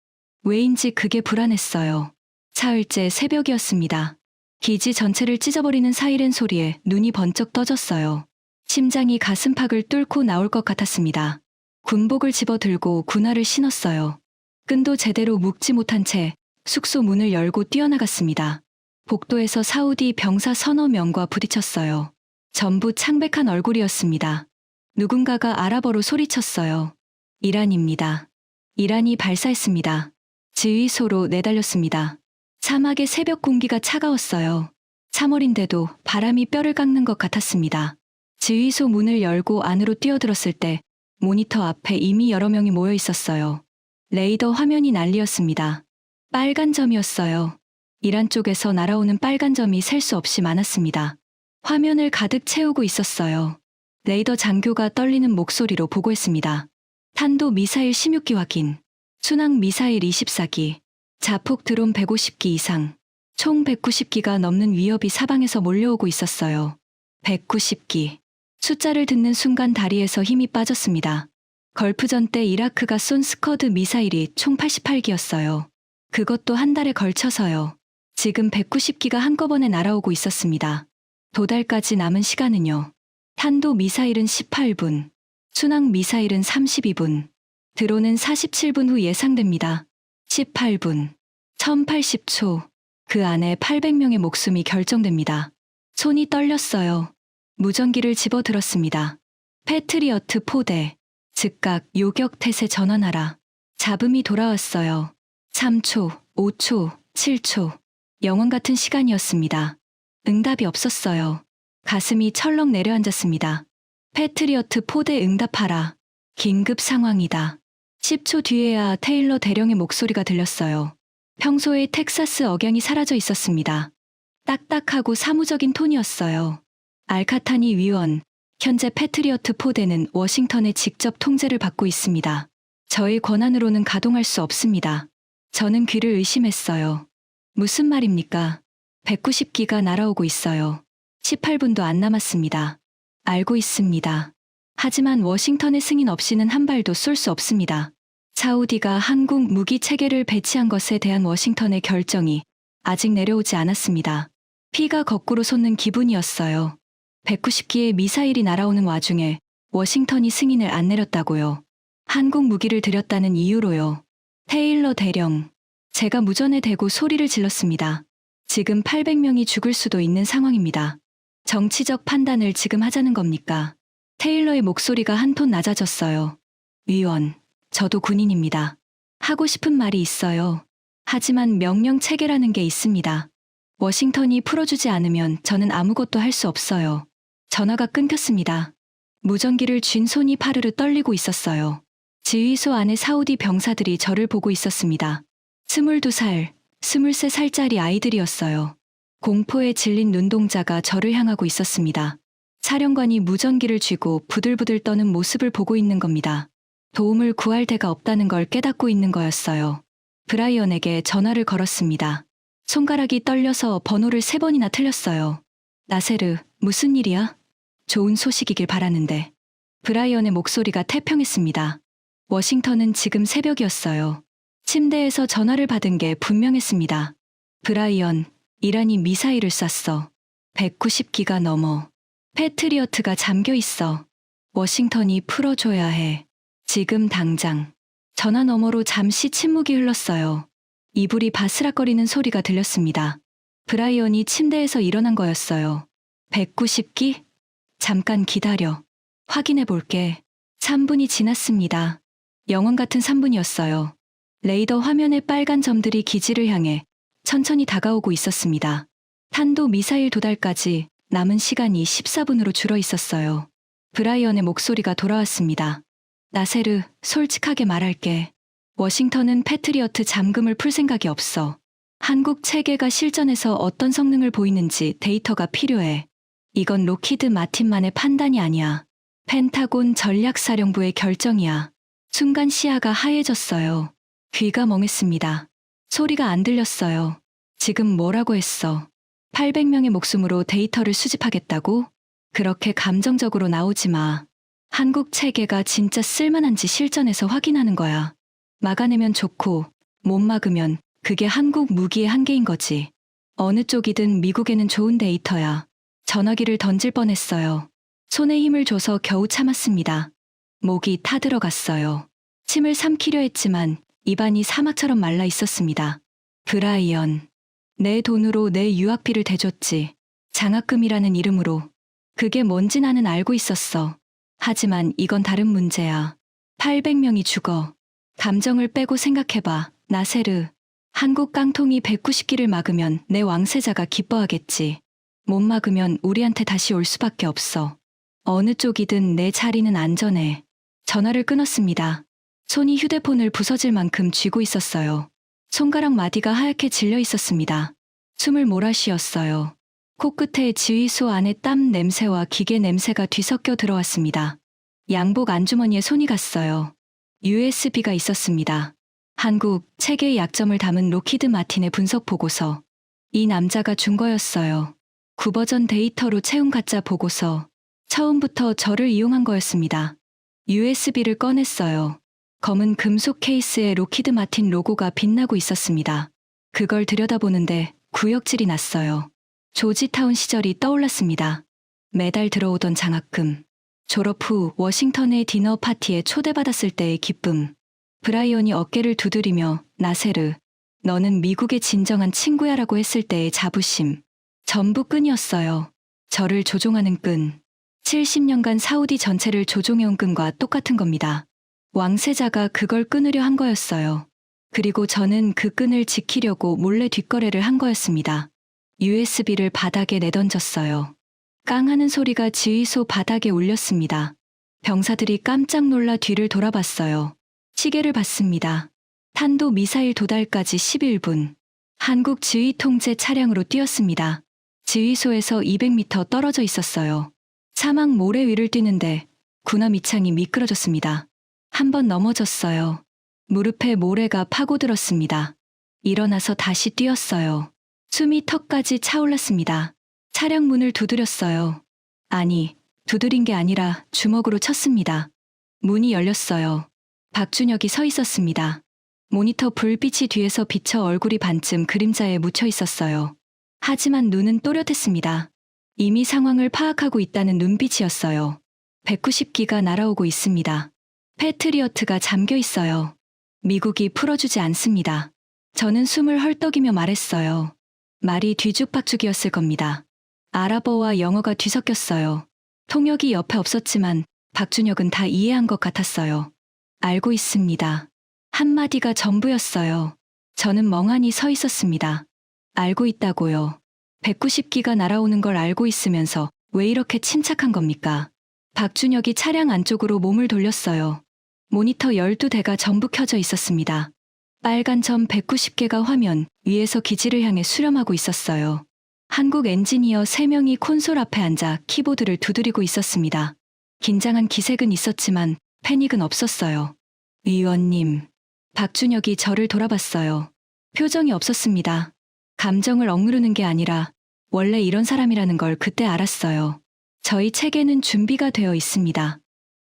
왜인지 그게 불안했어요. 사흘째 새벽이었습니다. 기지 전체를 찢어버리는 사이렌 소리에 눈이 번쩍 떠졌어요. 심장이 가슴팍을 뚫고 나올 것 같았습니다. 군복을 집어들고 군화를 신었어요. 끈도 제대로 묶지 못한 채 숙소 문을 열고 뛰어나갔습니다. 복도에서 사우디 병사 서너 명과 부딪혔어요. 전부 창백한 얼굴이었습니다. 누군가가 아랍어로 소리쳤어요. 이란입니다. 이란이 발사했습니다. 지휘소로 내달렸습니다. 사막의 새벽 공기가 차가웠어요. 3월인데도 바람이 뼈를 깎는 것 같았습니다. 지휘소 문을 열고 안으로 뛰어들었을 때 모니터 앞에 이미 여러 명이 모여 있었어요. 레이더 화면이 난리였습니다. 빨간 점이었어요. 이란 쪽에서 날아오는 빨간 점이 셀 수 없이 많았습니다. 화면을 가득 채우고 있었어요. 레이더 장교가 떨리는 목소리로 보고했습니다. 탄도 미사일 16기 확인. 순항 미사일 24기. 자폭 드론 150기 이상. 총 190기가 넘는 위협이 사방에서 몰려오고 있었어요. 190기. 숫자를 듣는 순간 다리에서 힘이 빠졌습니다. 걸프전 때 이라크가 쏜 스커드 미사일이 총 88기였어요. 그것도 한 달에 걸쳐서요. 지금 190기가 한꺼번에 날아오고 있었습니다. 도달까지 남은 시간은요. 탄도 미사일은 18분. 순항 미사일은 32분. 드론은 47분 후 예상됩니다. 18분. 1080초. 그 안에 800명의 목숨이 결정됩니다. 손이 떨렸어요. 무전기를 집어들었습니다. 패트리어트 포대. 즉각 요격태세 전환하라. 잡음이 돌아왔어요. 3초, 5초, 7초. 영원 같은 시간이었습니다. 응답이 없었어요. 가슴이 철렁 내려앉았습니다. 패트리어트 포대 응답하라. 긴급 상황이다. 10초 뒤에야 테일러 대령의 목소리가 들렸어요. 평소의 텍사스 억양이 사라져 있었습니다. 딱딱하고 사무적인 톤이었어요. 알카타니 위원, 현재 패트리어트 포대는 워싱턴의 직접 통제를 받고 있습니다. 저의 권한으로는 가동할 수 없습니다. 저는 귀를 의심했어요. 무슨 말입니까? 190기가 날아오고 있어요. 18분도 안 남았습니다. 알고 있습니다. 하지만 워싱턴의 승인 없이는 한 발도 쏠 수 없습니다. 사우디가 한국 무기 체계를 배치한 것에 대한 워싱턴의 결정이 아직 내려오지 않았습니다. 피가 거꾸로 솟는 기분이었어요. 190기의 미사일이 날아오는 와중에 워싱턴이 승인을 안 내렸다고요. 한국 무기를 들였다는 이유로요. 테일러 대령. 제가 무전에 대고 소리를 질렀습니다. 지금 800명이 죽을 수도 있는 상황입니다. 정치적 판단을 지금 하자는 겁니까? 테일러의 목소리가 한 톤 낮아졌어요. 위원, 저도 군인입니다. 하고 싶은 말이 있어요. 하지만 명령 체계라는 게 있습니다. 워싱턴이 풀어주지 않으면 저는 아무것도 할 수 없어요. 전화가 끊겼습니다. 무전기를 쥔 손이 파르르 떨리고 있었어요. 지휘소 안에 사우디 병사들이 저를 보고 있었습니다. 22살, 23살짜리 아이들이었어요. 공포에 질린 눈동자가 저를 향하고 있었습니다. 사령관이 무전기를 쥐고 부들부들 떠는 모습을 보고 있는 겁니다. 도움을 구할 데가 없다는 걸 깨닫고 있는 거였어요. 브라이언에게 전화를 걸었습니다. 손가락이 떨려서 번호를 3번이나 틀렸어요. 나세르, 무슨 일이야? 좋은 소식이길 바라는데. 브라이언의 목소리가 태평했습니다. 워싱턴은 지금 새벽이었어요. 침대에서 전화를 받은 게 분명했습니다. 브라이언, 이란이 미사일을 쐈어. 190기가 넘어. 패트리어트가 잠겨 있어. 워싱턴이 풀어줘야 해. 지금 당장. 전화 너머로 잠시 침묵이 흘렀어요. 이불이 바스락거리는 소리가 들렸습니다. 브라이언이 침대에서 일어난 거였어요. 190기? 잠깐 기다려. 확인해 볼게. 3분이 지났습니다. 영원 같은 3분이었어요. 레이더 화면의 빨간 점들이 기지를 향해 천천히 다가오고 있었습니다. 탄도 미사일 도달까지 남은 시간이 14분으로 줄어 있었어요. 브라이언의 목소리가 돌아왔습니다. 나세르, 솔직하게 말할게. 워싱턴은 패트리어트 잠금을 풀 생각이 없어. 한국 체계가 실전에서 어떤 성능을 보이는지 데이터가 필요해. 이건 로키드 마틴만의 판단이 아니야. 펜타곤 전략사령부의 결정이야. 순간 시야가 하얘졌어요. 귀가 멍했습니다. 소리가 안 들렸어요. 지금 뭐라고 했어? 800명의 목숨으로 데이터를 수집하겠다고? 그렇게 감정적으로 나오지 마. 한국 체계가 진짜 쓸만한지 실전에서 확인하는 거야. 막아내면 좋고, 못 막으면 그게 한국 무기의 한계인 거지. 어느 쪽이든 미국에는 좋은 데이터야. 전화기를 던질 뻔했어요. 손에 힘을 줘서 겨우 참았습니다. 목이 타들어갔어요. 침을 삼키려 했지만 입안이 사막처럼 말라 있었습니다. 브라이언. 내 돈으로 내 유학비를 대줬지. 장학금이라는 이름으로. 그게 뭔지 나는 알고 있었어. 하지만 이건 다른 문제야. 800명이 죽어. 감정을 빼고 생각해봐. 나세르. 한국 깡통이 190기를 막으면 내 왕세자가 기뻐하겠지. 못 막으면 우리한테 다시 올 수밖에 없어. 어느 쪽이든 내 자리는 안전해. 전화를 끊었습니다. 손이 휴대폰을 부서질 만큼 쥐고 있었어요. 손가락 마디가 하얗게 질려 있었습니다. 숨을 몰아쉬었어요. 코끝에 지휘소 안에 땀 냄새와 기계 냄새가 뒤섞여 들어왔습니다. 양복 안주머니에 손이 갔어요. USB가 있었습니다. 한국 체계의 약점을 담은 로키드 마틴의 분석 보고서. 이 남자가 준 거였어요. 9버전 데이터로 채운 가짜 보고서. 처음부터 저를 이용한 거였습니다. USB를 꺼냈어요. 검은 금속 케이스에 로키드 마틴 로고가 빛나고 있었습니다. 그걸 들여다보는데 구역질이 났어요. 조지타운 시절이 떠올랐습니다. 매달 들어오던 장학금. 졸업 후 워싱턴의 디너 파티에 초대받았을 때의 기쁨. 브라이언이 어깨를 두드리며 나세르, 너는 미국의 진정한 친구야라고 했을 때의 자부심. 전부 끈이었어요. 저를 조종하는 끈. 70년간 사우디 전체를 조종해온 끈과 똑같은 겁니다. 왕세자가 그걸 끊으려 한 거였어요. 그리고 저는 그 끈을 지키려고 몰래 뒷거래를 한 거였습니다. USB를 바닥에 내던졌어요. 깡 하는 소리가 지휘소 바닥에 울렸습니다. 병사들이 깜짝 놀라 뒤를 돌아봤어요. 시계를 봤습니다. 탄도 미사일 도달까지 11분. 한국 지휘 통제 차량으로 뛰었습니다. 지휘소에서 200m 떨어져 있었어요. 사막 모래 위를 뛰는데 군함 밑창이 미끄러졌습니다. 한 번 넘어졌어요. 무릎에 모래가 파고들었습니다. 일어나서 다시 뛰었어요. 숨이 턱까지 차올랐습니다. 차량 문을 두드렸어요. 아니, 두드린 게 아니라 주먹으로 쳤습니다. 문이 열렸어요. 박준혁이 서 있었습니다. 모니터 불빛이 뒤에서 비쳐 얼굴이 반쯤 그림자에 묻혀 있었어요. 하지만 눈은 또렷했습니다. 이미 상황을 파악하고 있다는 눈빛이었어요. 190기가 날아오고 있습니다. 패트리어트가 잠겨 있어요. 미국이 풀어주지 않습니다. 저는 숨을 헐떡이며 말했어요. 말이 뒤죽박죽이었을 겁니다. 아랍어와 영어가 뒤섞였어요. 통역이 옆에 없었지만 박준혁은 다 이해한 것 같았어요. 알고 있습니다. 한마디가 전부였어요. 저는 멍하니 서 있었습니다. 알고 있다고요. 190기가 날아오는 걸 알고 있으면서 왜 이렇게 침착한 겁니까? 박준혁이 차량 안쪽으로 몸을 돌렸어요. 모니터 12대가 전부 켜져 있었습니다. 빨간 점 190개가 화면 위에서 기지를 향해 수렴하고 있었어요. 한국 엔지니어 3명이 콘솔 앞에 앉아 키보드를 두드리고 있었습니다. 긴장한 기색은 있었지만 패닉은 없었어요. 위원님. 박준혁이 저를 돌아봤어요. 표정이 없었습니다. 감정을 억누르는 게 아니라 원래 이런 사람이라는 걸 그때 알았어요. 저희 체계는 준비가 되어 있습니다.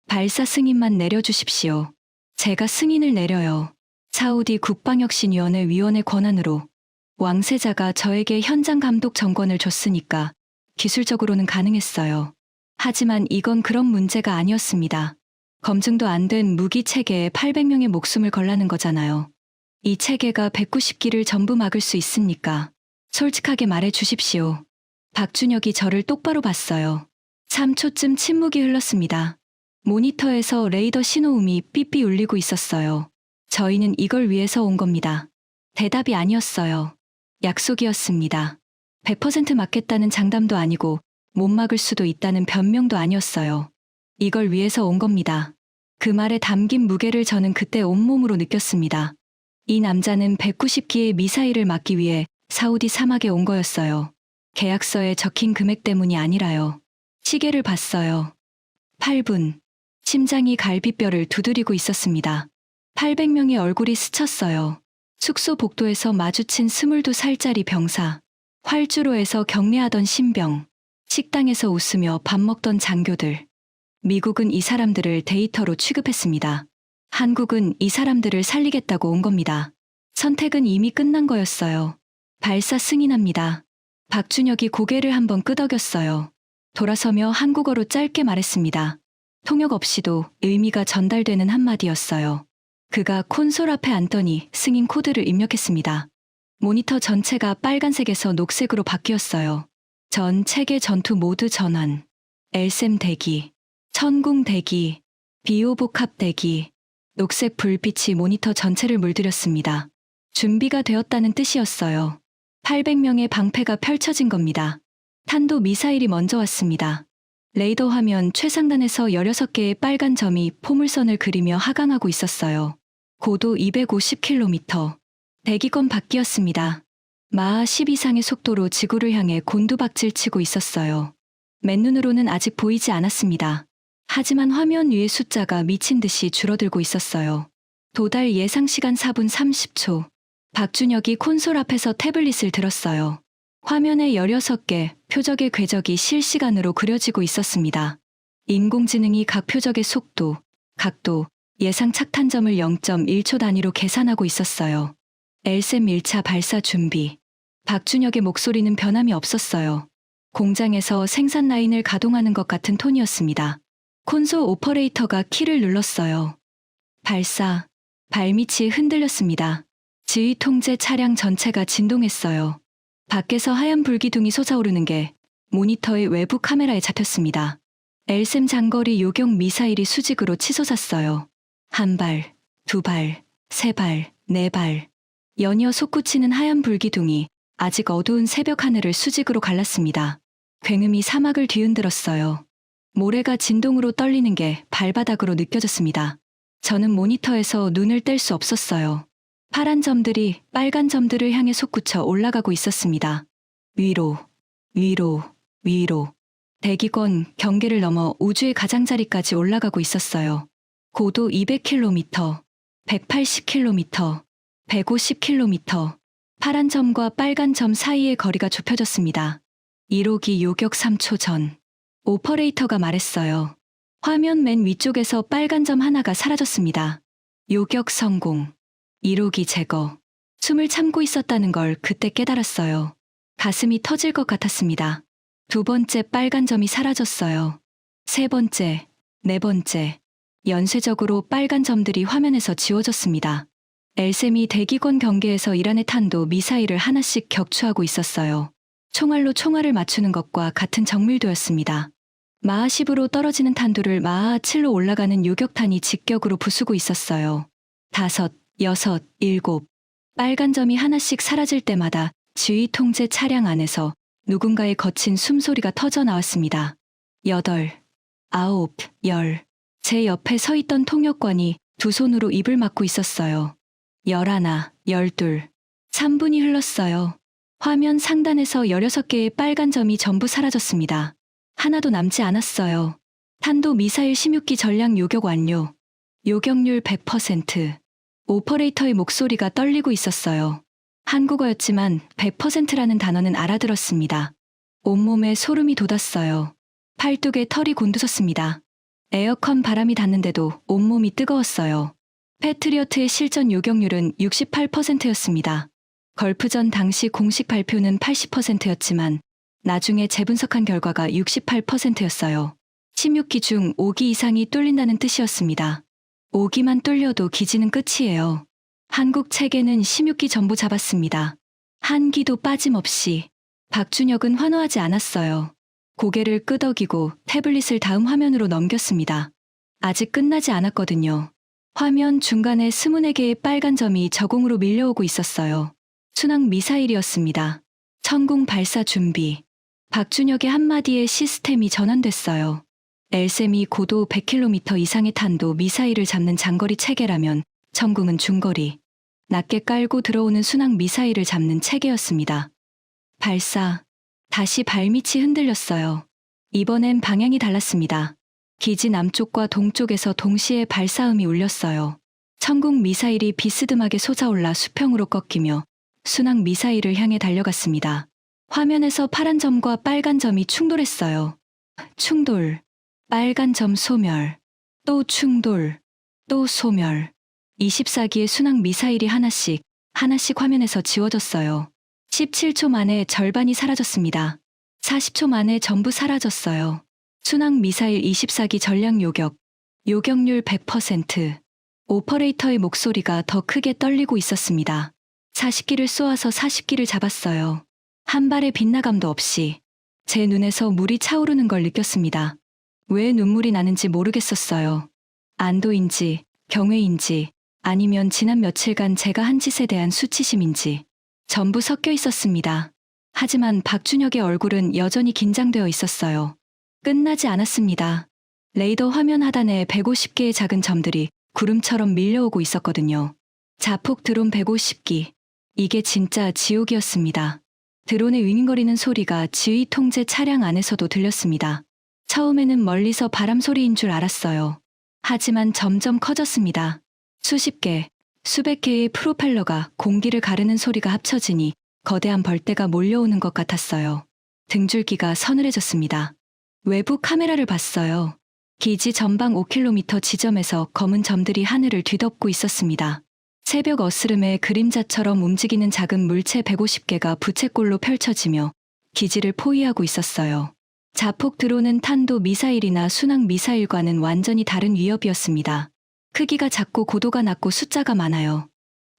발사 승인만 내려주십시오. 제가 승인을 내려요. 사우디 국방혁신위원회 위원의 권한으로. 왕세자가 저에게 현장 감독 정권을 줬으니까 기술적으로는 가능했어요. 하지만 이건 그런 문제가 아니었습니다. 검증도 안 된 무기 체계에 800명의 목숨을 걸라는 거잖아요. 이 체계가 190기를 전부 막을 수 있습니까? 솔직하게 말해 주십시오. 박준혁이 저를 똑바로 봤어요. 3초쯤 침묵이 흘렀습니다. 모니터에서 레이더 신호음이 삐삐 울리고 있었어요. 저희는 이걸 위해서 온 겁니다. 대답이 아니었어요. 약속이었습니다. 100% 맞겠다는 장담도 아니고 못 막을 수도 있다는 변명도 아니었어요. 이걸 위해서 온 겁니다. 그 말에 담긴 무게를 저는 그때 온몸으로 느꼈습니다. 이 남자는 190기의 미사일을 막기 위해 사우디 사막에 온 거였어요. 계약서에 적힌 금액 때문이 아니라요. 시계를 봤어요. 8분. 심장이 갈비뼈를 두드리고 있었습니다. 800명의 얼굴이 스쳤어요. 숙소 복도에서 마주친 22살짜리 병사, 활주로에서 경례하던 신병, 식당에서 웃으며 밥 먹던 장교들. 미국은 이 사람들을 데이터로 취급했습니다. 한국은 이 사람들을 살리겠다고 온 겁니다. 선택은 이미 끝난 거였어요. 발사 승인합니다. 박준혁이 고개를 한번 끄덕였어요. 돌아서며 한국어로 짧게 말했습니다. 통역 없이도 의미가 전달되는 한마디였어요. 그가 콘솔 앞에 앉더니 승인 코드를 입력했습니다. 모니터 전체가 빨간색에서 녹색으로 바뀌었어요. 전 체계 전투 모드 전환. 엘셈 대기. 천궁 대기. 비오복합 대기. 녹색 불빛이 모니터 전체를 물들였습니다. 준비가 되었다는 뜻이었어요. 800명의 방패가 펼쳐진 겁니다. 탄도 미사일이 먼저 왔습니다. 레이더 화면 최상단에서 16개의 빨간 점이 포물선을 그리며 하강하고 있었어요. 고도 250km. 대기권 밖이었습니다. 마하 10 이상의 속도로 지구를 향해 곤두박질 치고 있었어요. 맨눈으로는 아직 보이지 않았습니다. 하지만 화면 위의 숫자가 미친 듯이 줄어들고 있었어요. 도달 예상시간 4분 30초. 박준혁이 콘솔 앞에서 태블릿을 들었어요. 화면에 16개 표적의 궤적이 실시간으로 그려지고 있었습니다. 인공지능이 각 표적의 속도, 각도, 예상 착탄점을 0.1초 단위로 계산하고 있었어요. 엘셈 1차 발사 준비. 박준혁의 목소리는 변함이 없었어요. 공장에서 생산 라인을 가동하는 것 같은 톤이었습니다. 콘솔 오퍼레이터가 키를 눌렀어요. 발사. 발밑이 흔들렸습니다. 지휘 통제 차량 전체가 진동했어요. 밖에서 하얀 불기둥이 솟아오르는 게 모니터의 외부 카메라에 잡혔습니다. 엘셈 장거리 요격 미사일이 수직으로 치솟았어요. 한 발, 두 발, 세 발, 네 발. 연이어 솟구치는 하얀 불기둥이 아직 어두운 새벽 하늘을 수직으로 갈랐습니다. 굉음이 사막을 뒤흔들었어요. 모래가 진동으로 떨리는 게 발바닥으로 느껴졌습니다. 저는 모니터에서 눈을 뗄 수 없었어요. 파란 점들이 빨간 점들을 향해 솟구쳐 올라가고 있었습니다. 위로, 위로, 위로. 대기권 경계를 넘어 우주의 가장자리까지 올라가고 있었어요. 고도 200km, 180km, 150km. 파란 점과 빨간 점 사이의 거리가 좁혀졌습니다. 1호기 요격 3초 전. 오퍼레이터가 말했어요. 화면 맨 위쪽에서 빨간 점 하나가 사라졌습니다. 요격 성공. 1호기 제거. 숨을 참고 있었다는 걸 그때 깨달았어요. 가슴이 터질 것 같았습니다. 두 번째 빨간 점이 사라졌어요. 세 번째, 네 번째. 연쇄적으로 빨간 점들이 화면에서 지워졌습니다. 엘셈이 대기권 경계에서 이란의 탄도 미사일을 하나씩 격추하고 있었어요. 총알로 총알을 맞추는 것과 같은 정밀도였습니다. 마하 10으로 떨어지는 탄두를 마하 7로 올라가는 요격탄이 직격으로 부수고 있었어요. 5, 6, 7. 빨간 점이 하나씩 사라질 때마다 지휘 통제 차량 안에서 누군가의 거친 숨소리가 터져 나왔습니다. 8, 9, 10. 제 옆에 서 있던 통역관이 두 손으로 입을 막고 있었어요. 11, 12, 3분이 흘렀어요. 화면 상단에서 16개의 빨간 점이 전부 사라졌습니다. 하나도 남지 않았어요. 탄도미사일 16기 전략 요격 완료. 요격률 100%. 오퍼레이터의 목소리가 떨리고 있었어요. 한국어였지만 100%라는 단어는 알아들었습니다. 온몸에 소름이 돋았어요. 팔뚝에 털이 곤두섰습니다. 에어컨 바람이 닿는데도 온몸이 뜨거웠어요. 패트리어트의 실전 요격률은 68%였습니다. 걸프전 당시 공식 발표는 80%였지만 나중에 재분석한 결과가 68%였어요. 16기 중 5기 이상이 뚫린다는 뜻이었습니다. 5기만 뚫려도 기지는 끝이에요. 한국 체계는 16기 전부 잡았습니다. 한 기도 빠짐없이. 박준혁은 환호하지 않았어요. 고개를 끄덕이고 태블릿을 다음 화면으로 넘겼습니다. 아직 끝나지 않았거든요. 화면 중간에 24개의 빨간 점이 저공으로 밀려오고 있었어요. 순항 미사일이었습니다. 천궁 발사 준비. 박준혁의 한마디에 시스템이 전환됐어요. 엘셈이 고도 100km 이상의 탄도 미사일을 잡는 장거리 체계라면 천궁은 중거리. 낮게 깔고 들어오는 순항 미사일을 잡는 체계였습니다. 발사. 다시 발밑이 흔들렸어요. 이번엔 방향이 달랐습니다. 기지 남쪽과 동쪽에서 동시에 발사음이 울렸어요. 천궁 미사일이 비스듬하게 솟아올라 수평으로 꺾이며 순항 미사일을 향해 달려갔습니다. 화면에서 파란 점과 빨간 점이 충돌했어요. 충돌. 빨간 점 소멸. 또 충돌. 또 소멸. 24기의 순항 미사일이 하나씩 화면에서 지워졌어요. 17초 만에 절반이 사라졌습니다. 40초 만에 전부 사라졌어요. 순항 미사일 24기 전략 요격. 요격률 100%. 오퍼레이터의 목소리가 더 크게 떨리고 있었습니다. 40기를 쏘아서 40기를 잡았어요. 한 발의 빗나감도 없이. 제 눈에서 물이 차오르는 걸 느꼈습니다. 왜 눈물이 나는지 모르겠었어요. 안도인지, 경외인지, 아니면 지난 며칠간 제가 한 짓에 대한 수치심인지 전부 섞여 있었습니다. 하지만 박준혁의 얼굴은 여전히 긴장되어 있었어요. 끝나지 않았습니다. 레이더 화면 하단에 150개의 작은 점들이 구름처럼 밀려오고 있었거든요. 자폭 드론 150기. 이게 진짜 지옥이었습니다. 드론의 윙윙거리는 소리가 지휘 통제 차량 안에서도 들렸습니다. 처음에는 멀리서 바람 소리인 줄 알았어요. 하지만 점점 커졌습니다. 수십 개, 수백 개의 프로펠러가 공기를 가르는 소리가 합쳐지니 거대한 벌떼가 몰려오는 것 같았어요. 등줄기가 서늘해졌습니다. 외부 카메라를 봤어요. 기지 전방 5km 지점에서 검은 점들이 하늘을 뒤덮고 있었습니다. 새벽 어스름의 그림자처럼 움직이는 작은 물체 150개가 부채꼴로 펼쳐지며 기지를 포위하고 있었어요. 자폭 드론은 탄도 미사일이나 순항 미사일과는 완전히 다른 위협이었습니다. 크기가 작고 고도가 낮고 숫자가 많아요.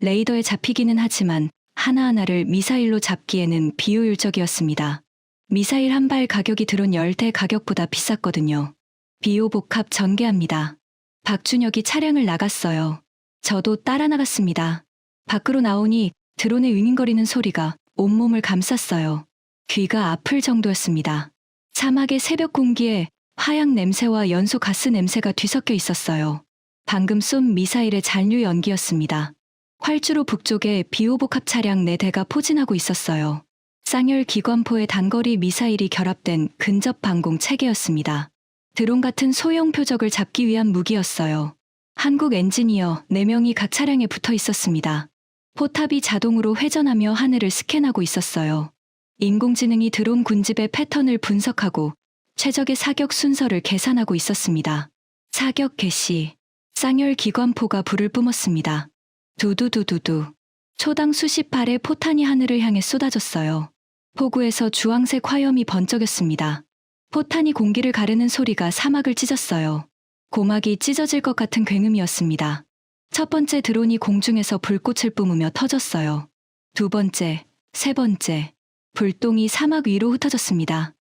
레이더에 잡히기는 하지만 하나하나를 미사일로 잡기에는 비효율적이었습니다. 미사일 한 발 가격이 드론 10대 가격보다 비쌌거든요. 비호복합 전개합니다. 박준혁이 차량을 나갔어요. 저도 따라 나갔습니다. 밖으로 나오니 드론의 윙윙거리는 소리가 온몸을 감쌌어요. 귀가 아플 정도였습니다. 사막의 새벽 공기에 화약 냄새와 연소 가스 냄새가 뒤섞여 있었어요. 방금 쏜 미사일의 잔류 연기였습니다. 활주로 북쪽에 비호복합 차량 4대가 포진하고 있었어요. 쌍열 기관포의 단거리 미사일이 결합된 근접 방공 체계였습니다. 드론 같은 소형 표적을 잡기 위한 무기였어요. 한국 엔지니어 4명이 각 차량에 붙어 있었습니다. 포탑이 자동으로 회전하며 하늘을 스캔하고 있었어요. 인공지능이 드론 군집의 패턴을 분석하고 최적의 사격 순서를 계산하고 있었습니다. 사격 개시. 쌍열 기관포가 불을 뿜었습니다. 두두두두두. 초당 수십 발의 포탄이 하늘을 향해 쏟아졌어요. 포구에서 주황색 화염이 번쩍였습니다. 포탄이 공기를 가르는 소리가 사막을 찢었어요. 고막이 찢어질 것 같은 굉음이었습니다. 첫 번째 드론이 공중에서 불꽃을 뿜으며 터졌어요. 두 번째, 세 번째. 불똥이 사막 위로 흩어졌습니다.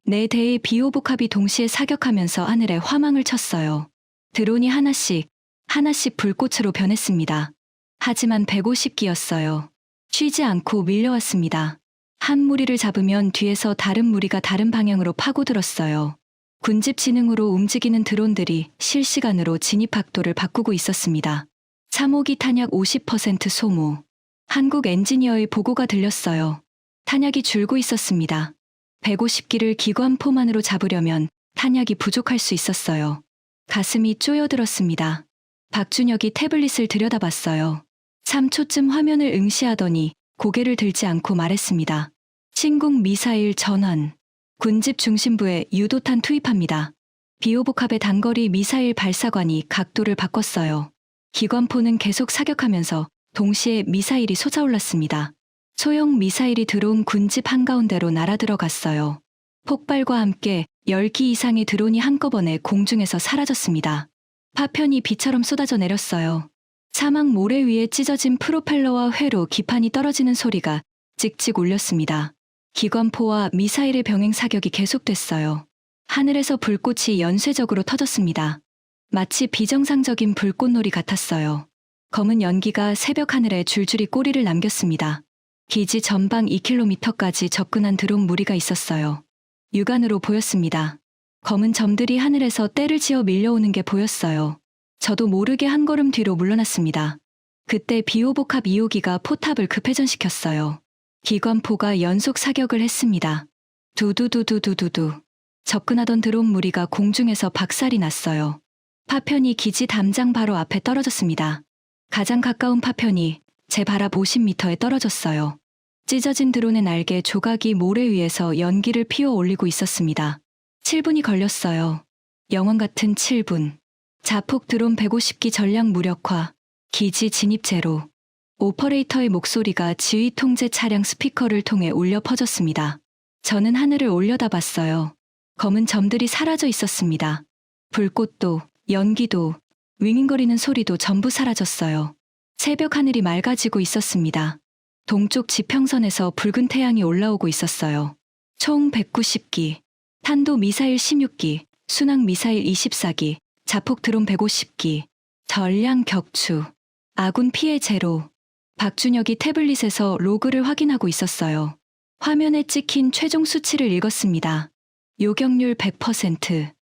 4대의 비호복합이 동시에 사격하면서 하늘에 화망을 쳤어요. 드론이 하나씩 불꽃으로 변했습니다. 하지만 150기였어요. 쉬지 않고 밀려왔습니다. 한 무리를 잡으면 뒤에서 다른 무리가 다른 방향으로 파고들었어요. 군집 지능으로 움직이는 드론들이 실시간으로 진입 각도를 바꾸고 있었습니다. 3호기 탄약 50% 소모. 한국 엔지니어의 보고가 들렸어요. 탄약이 줄고 있었습니다. 150기를 기관포만으로 잡으려면 탄약이 부족할 수 있었어요. 가슴이 쪼여들었습니다. 박준혁이 태블릿을 들여다봤어요. 3초쯤 화면을 응시하더니 고개를 들지 않고 말했습니다. 신궁 미사일 전환. 군집 중심부에 유도탄 투입합니다. 비오복합의 단거리 미사일 발사관이 각도를 바꿨어요. 기관포는 계속 사격하면서 동시에 미사일이 솟아올랐습니다. 소형 미사일이 들어온 군집 한가운데로 날아들어갔어요. 폭발과 함께 10기 이상의 드론이 한꺼번에 공중에서 사라졌습니다. 파편이 비처럼 쏟아져 내렸어요. 사막 모래 위에 찢어진 프로펠러와 회로 기판이 떨어지는 소리가 찍찍 울렸습니다. 기관포와 미사일의 병행 사격이 계속됐어요. 하늘에서 불꽃이 연쇄적으로 터졌습니다. 마치 비정상적인 불꽃놀이 같았어요. 검은 연기가 새벽 하늘에 줄줄이 꼬리를 남겼습니다. 기지 전방 2km까지 접근한 드론 무리가 있었어요. 육안으로 보였습니다. 검은 점들이 하늘에서 떼를 지어 밀려오는 게 보였어요. 저도 모르게 한 걸음 뒤로 물러났습니다. 그때 비오복합 2호기가 포탑을 급회전시켰어요. 기관포가 연속 사격을 했습니다. 두두두두두두두. 접근하던 드론 무리가 공중에서 박살이 났어요. 파편이 기지 담장 바로 앞에 떨어졌습니다. 가장 가까운 파편이 제 발 앞 50m에 떨어졌어요. 찢어진 드론의 날개 조각이 모래 위에서 연기를 피워 올리고 있었습니다. 7분이 걸렸어요. 영원 같은 7분. 자폭 드론 150기 전략 무력화. 기지 진입 제로. 오퍼레이터의 목소리가 지휘 통제 차량 스피커를 통해 울려 퍼졌습니다. 저는 하늘을 올려다봤어요. 검은 점들이 사라져 있었습니다. 불꽃도, 연기도, 윙윙거리는 소리도 전부 사라졌어요. 새벽 하늘이 맑아지고 있었습니다. 동쪽 지평선에서 붉은 태양이 올라오고 있었어요. 총 190기, 탄도 미사일 16기, 순항 미사일 24기, 자폭 드론 150기, 전량 격추, 아군 피해 제로. 박준혁이 태블릿에서 로그를 확인하고 있었어요. 화면에 찍힌 최종 수치를 읽었습니다. 요격률 100%.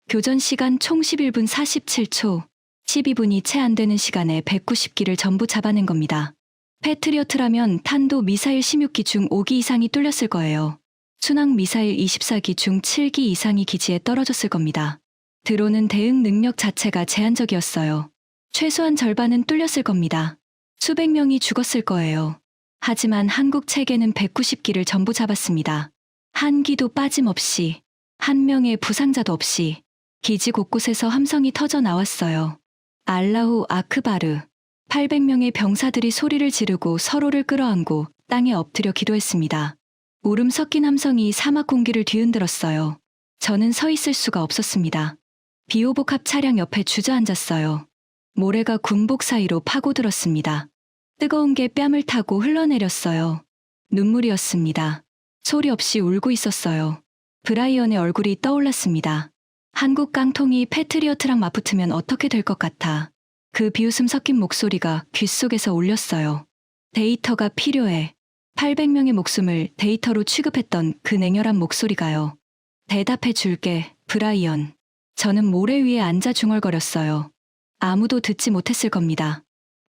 교전 시간 총 11분 47초. 12분이 채 안 되는 시간에 190기를 전부 잡아낸 겁니다. 패트리어트라면 탄도 미사일 16기 중 5기 이상이 뚫렸을 거예요. 순항 미사일 24기 중 7기 이상이 기지에 떨어졌을 겁니다. 드론은 대응 능력 자체가 제한적이었어요. 최소한 절반은 뚫렸을 겁니다. 수백 명이 죽었을 거예요. 하지만 한국 체계는 190기를 전부 잡았습니다. 한 기도 빠짐없이, 한 명의 부상자도 없이 기지 곳곳에서 함성이 터져 나왔어요. 알라후 아크바르. 800명의 병사들이 소리를 지르고 서로를 끌어안고 땅에 엎드려 기도했습니다. 울음 섞인 함성이 사막 공기를 뒤흔들었어요. 저는 서 있을 수가 없었습니다. 비오복합 차량 옆에 주저앉았어요. 모래가 군복 사이로 파고들었습니다. 뜨거운 게 뺨을 타고 흘러내렸어요. 눈물이었습니다. 소리 없이 울고 있었어요. 브라이언의 얼굴이 떠올랐습니다. 한국 깡통이 패트리어트랑 맞붙으면 어떻게 될 것 같아. 그 비웃음 섞인 목소리가 귓속에서 울렸어요. 데이터가 필요해. 800명의 목숨을 데이터로 취급했던 그 냉혈한 목소리가요. 대답해 줄게, 브라이언. 저는 모래 위에 앉아 중얼거렸어요. 아무도 듣지 못했을 겁니다.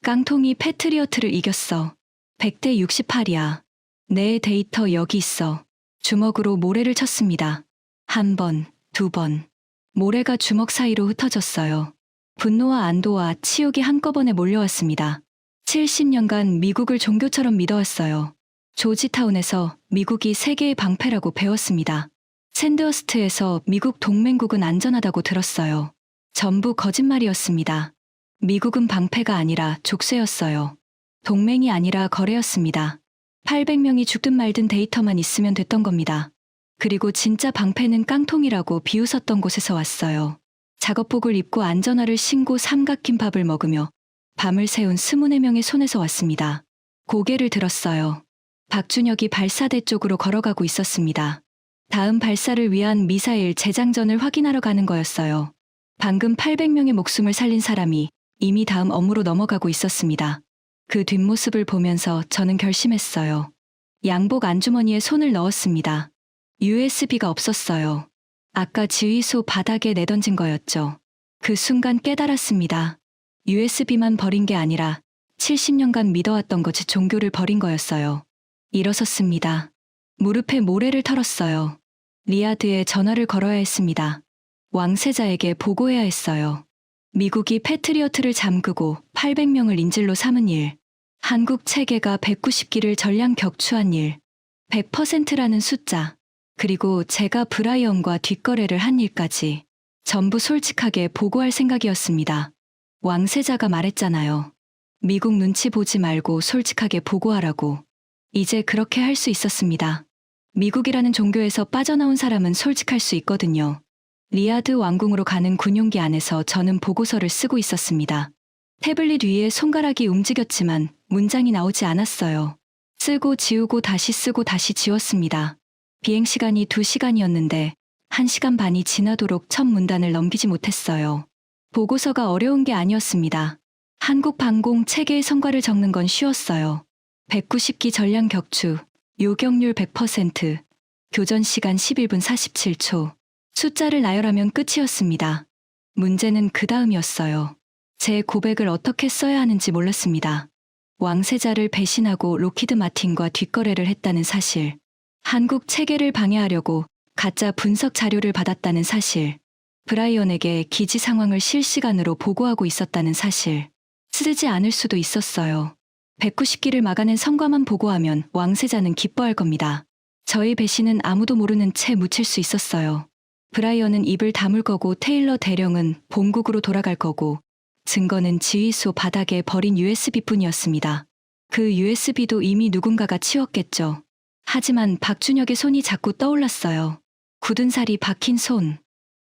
깡통이 패트리어트를 이겼어. 100대 68이야. 내 데이터 여기 있어. 주먹으로 모래를 쳤습니다. 한 번, 두 번. 모래가 주먹 사이로 흩어졌어요. 분노와 안도와 치욕이 한꺼번에 몰려왔습니다. 70년간 미국을 종교처럼 믿어왔어요. 조지타운에서 미국이 세계의 방패라고 배웠습니다. 샌드허스트에서 미국 동맹국은 안전하다고 들었어요. 전부 거짓말이었습니다. 미국은 방패가 아니라 족쇄였어요. 동맹이 아니라 거래였습니다. 800명이 죽든 말든 데이터만 있으면 됐던 겁니다. 그리고 진짜 방패는 깡통이라고 비웃었던 곳에서 왔어요. 작업복을 입고 안전화를 신고 삼각김밥을 먹으며 밤을 새운 24명의 손에서 왔습니다. 고개를 들었어요. 박준혁이 발사대 쪽으로 걸어가고 있었습니다. 다음 발사를 위한 미사일 재장전을 확인하러 가는 거였어요. 방금 800명의 목숨을 살린 사람이 이미 다음 업무로 넘어가고 있었습니다. 그 뒷모습을 보면서 저는 결심했어요. 양복 안주머니에 손을 넣었습니다. USB가 없었어요. 아까 지휘소 바닥에 내던진 거였죠. 그 순간 깨달았습니다. USB만 버린 게 아니라 70년간 믿어왔던 것이 종교를 버린 거였어요. 일어섰습니다. 무릎에 모래를 털었어요. 리야드에 전화를 걸어야 했습니다. 왕세자에게 보고해야 했어요. 미국이 패트리어트를 잠그고 800명을 인질로 삼은 일, 한국 체계가 190기를 전량 격추한 일, 100%라는 숫자, 그리고 제가 브라이언과 뒷거래를 한 일까지 전부 솔직하게 보고할 생각이었습니다. 왕세자가 말했잖아요. 미국 눈치 보지 말고 솔직하게 보고하라고. 이제 그렇게 할 수 있었습니다. 미국이라는 종교에서 빠져나온 사람은 솔직할 수 있거든요. 리야드 왕궁으로 가는 군용기 안에서 저는 보고서를 쓰고 있었습니다. 태블릿 위에 손가락이 움직였지만 문장이 나오지 않았어요. 쓰고 지우고 다시 쓰고 다시 지웠습니다. 비행시간이 2시간이었는데 1시간 반이 지나도록 첫 문단을 넘기지 못했어요. 보고서가 어려운 게 아니었습니다. 한국 방공 체계의 성과를 적는 건 쉬웠어요. 190기 전량 격추, 요격률 100%, 교전 시간 11분 47초. 숫자를 나열하면 끝이었습니다. 문제는 그 다음이었어요. 제 고백을 어떻게 써야 하는지 몰랐습니다. 왕세자를 배신하고 로키드 마틴과 뒷거래를 했다는 사실, 한국 체계를 방해하려고 가짜 분석 자료를 받았다는 사실, 브라이언에게 기지 상황을 실시간으로 보고하고 있었다는 사실, 쓰지 않을 수도 있었어요. 190기를 막아낸 성과만 보고하면 왕세자는 기뻐할 겁니다. 저의 배신은 아무도 모르는 채 묻힐 수 있었어요. 브라이언은 입을 다물 거고 테일러 대령은 본국으로 돌아갈 거고 증거는 지휘소 바닥에 버린 USB뿐이었습니다. 그 USB도 이미 누군가가 치웠겠죠. 하지만 박준혁의 손이 자꾸 떠올랐어요. 굳은 살이 박힌 손.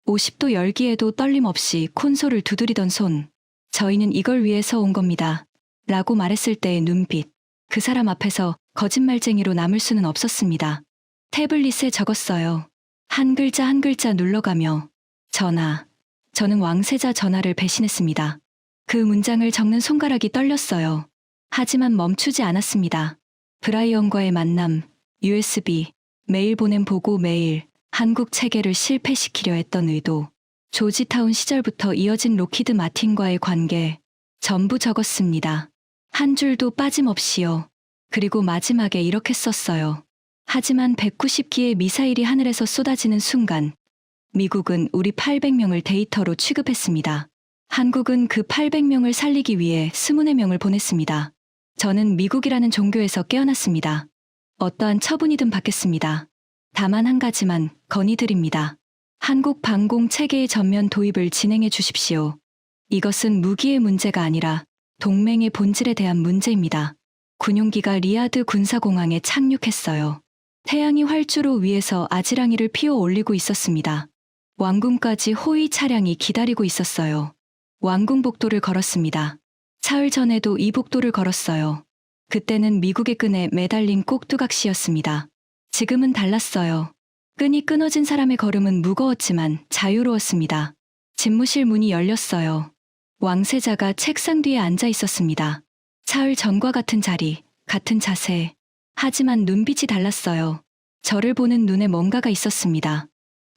50도 열기에도 떨림 없이 콘솔을 두드리던 손. 저희는 이걸 위해서 온 겁니다. 라고 말했을 때의 눈빛. 그 사람 앞에서 거짓말쟁이로 남을 수는 없었습니다. 태블릿에 적었어요. 한 글자 한 글자 눌러가며 전하. 저는 왕세자 전하를 배신했습니다. 그 문장을 적는 손가락이 떨렸어요. 하지만 멈추지 않았습니다. 브라이언과의 만남, USB, 메일 보낸 보고 메일, 한국 체계를 실패시키려 했던 의도, 조지타운 시절부터 이어진 로키드 마틴과의 관계, 전부 적었습니다. 한 줄도 빠짐없이요. 그리고 마지막에 이렇게 썼어요. 하지만 190기의 미사일이 하늘에서 쏟아지는 순간 미국은 우리 800명을 데이터로 취급했습니다. 한국은 그 800명을 살리기 위해 스문의 명을 보냈습니다. 저는 미국이라는 종교에서 깨어났습니다. 어떠한 처분이든 받겠습니다. 다만 한 가지만 건의드립니다. 한국 방공 체계의 전면 도입을 진행해 주십시오. 이것은 무기의 문제가 아니라 동맹의 본질에 대한 문제입니다. 군용기가 리야드 군사공항에 착륙했어요. 태양이 활주로 위에서 아지랑이를 피워 올리고 있었습니다. 왕궁까지 호위 차량이 기다리고 있었어요. 왕궁 복도를 걸었습니다. 사흘 전에도 이 복도를 걸었어요. 그때는 미국의 끈에 매달린 꼭두각시였습니다. 지금은 달랐어요. 끈이 끊어진 사람의 걸음은 무거웠지만 자유로웠습니다. 집무실 문이 열렸어요. 왕세자가 책상 뒤에 앉아 있었습니다. 사흘 전과 같은 자리, 같은 자세. 하지만 눈빛이 달랐어요. 저를 보는 눈에 뭔가가 있었습니다.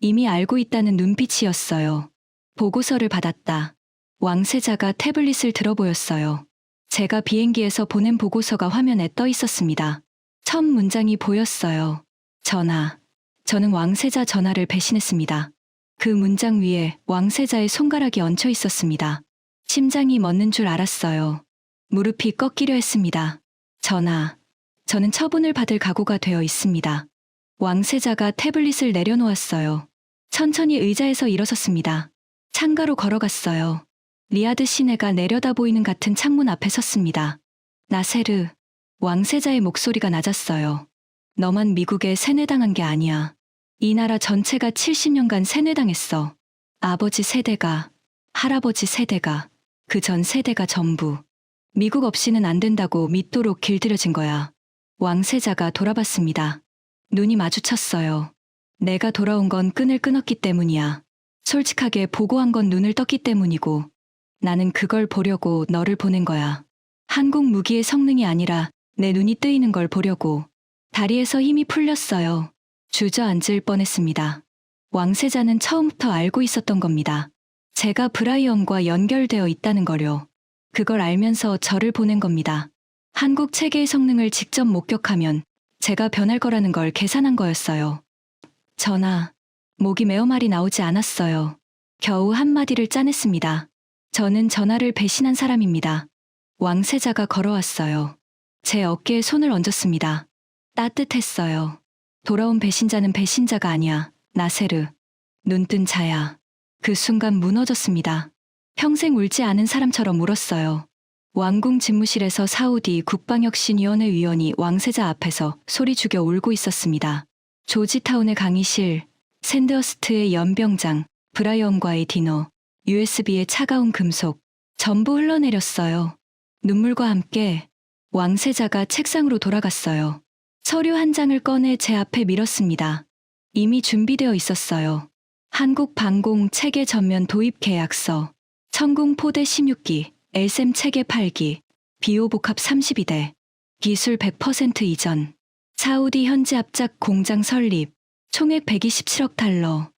이미 알고 있다는 눈빛이었어요. 보고서를 받았다. 왕세자가 태블릿을 들어 보였어요. 제가 비행기에서 보낸 보고서가 화면에 떠 있었습니다. 첫 문장이 보였어요. 전하. 저는 왕세자 전하를 배신했습니다. 그 문장 위에 왕세자의 손가락이 얹혀 있었습니다. 심장이 멎는 줄 알았어요. 무릎이 꺾이려 했습니다. 전하. 저는 처분을 받을 각오가 되어 있습니다. 왕세자가 태블릿을 내려놓았어요. 천천히 의자에서 일어섰습니다. 창가로 걸어갔어요. 리야드 시내가 내려다 보이는 같은 창문 앞에 섰습니다. 나세르. 왕세자의 목소리가 낮았어요. 너만 미국에 세뇌당한 게 아니야. 이 나라 전체가 70년간 세뇌당했어. 아버지 세대가, 할아버지 세대가, 그 전 세대가 전부. 미국 없이는 안 된다고 믿도록 길들여진 거야. 왕세자가 돌아봤습니다. 눈이 마주쳤어요. 내가 돌아온 건 끈을 끊었기 때문이야. 솔직하게 보고한 건 눈을 떴기 때문이고 나는 그걸 보려고 너를 보낸 거야. 한국 무기의 성능이 아니라 내 눈이 뜨이는 걸 보려고. 다리에서 힘이 풀렸어요. 주저앉을 뻔했습니다. 왕세자는 처음부터 알고 있었던 겁니다. 제가 브라이언과 연결되어 있다는 거요. 그걸 알면서 저를 보낸 겁니다. 한국 체계의 성능을 직접 목격하면 제가 변할 거라는 걸 계산한 거였어요. 전하, 목이 메어 말이 나오지 않았어요. 겨우 한마디를 짜냈습니다. 저는 전하를 배신한 사람입니다. 왕세자가 걸어왔어요. 제 어깨에 손을 얹었습니다. 따뜻했어요. 돌아온 배신자는 배신자가 아니야. 나세르. 눈뜬 자야. 그 순간 무너졌습니다. 평생 울지 않은 사람처럼 울었어요. 왕궁 집무실에서 사우디 국방혁신위원회 위원이 왕세자 앞에서 소리 죽여 울고 있었습니다. 조지타운의 강의실, 샌드어스트의 연병장, 브라이언과의 디너, USB의 차가운 금속, 전부 흘러내렸어요. 눈물과 함께 왕세자가 책상으로 돌아갔어요. 서류 한 장을 꺼내 제 앞에 밀었습니다. 이미 준비되어 있었어요. 한국 방공 체계 전면 도입 계약서, 천궁 포대 16기, 엘셈 체계 8기, 비오 복합 32대, 기술 100% 이전, 사우디 현지 합작 공장 설립, 총액 127억 달러.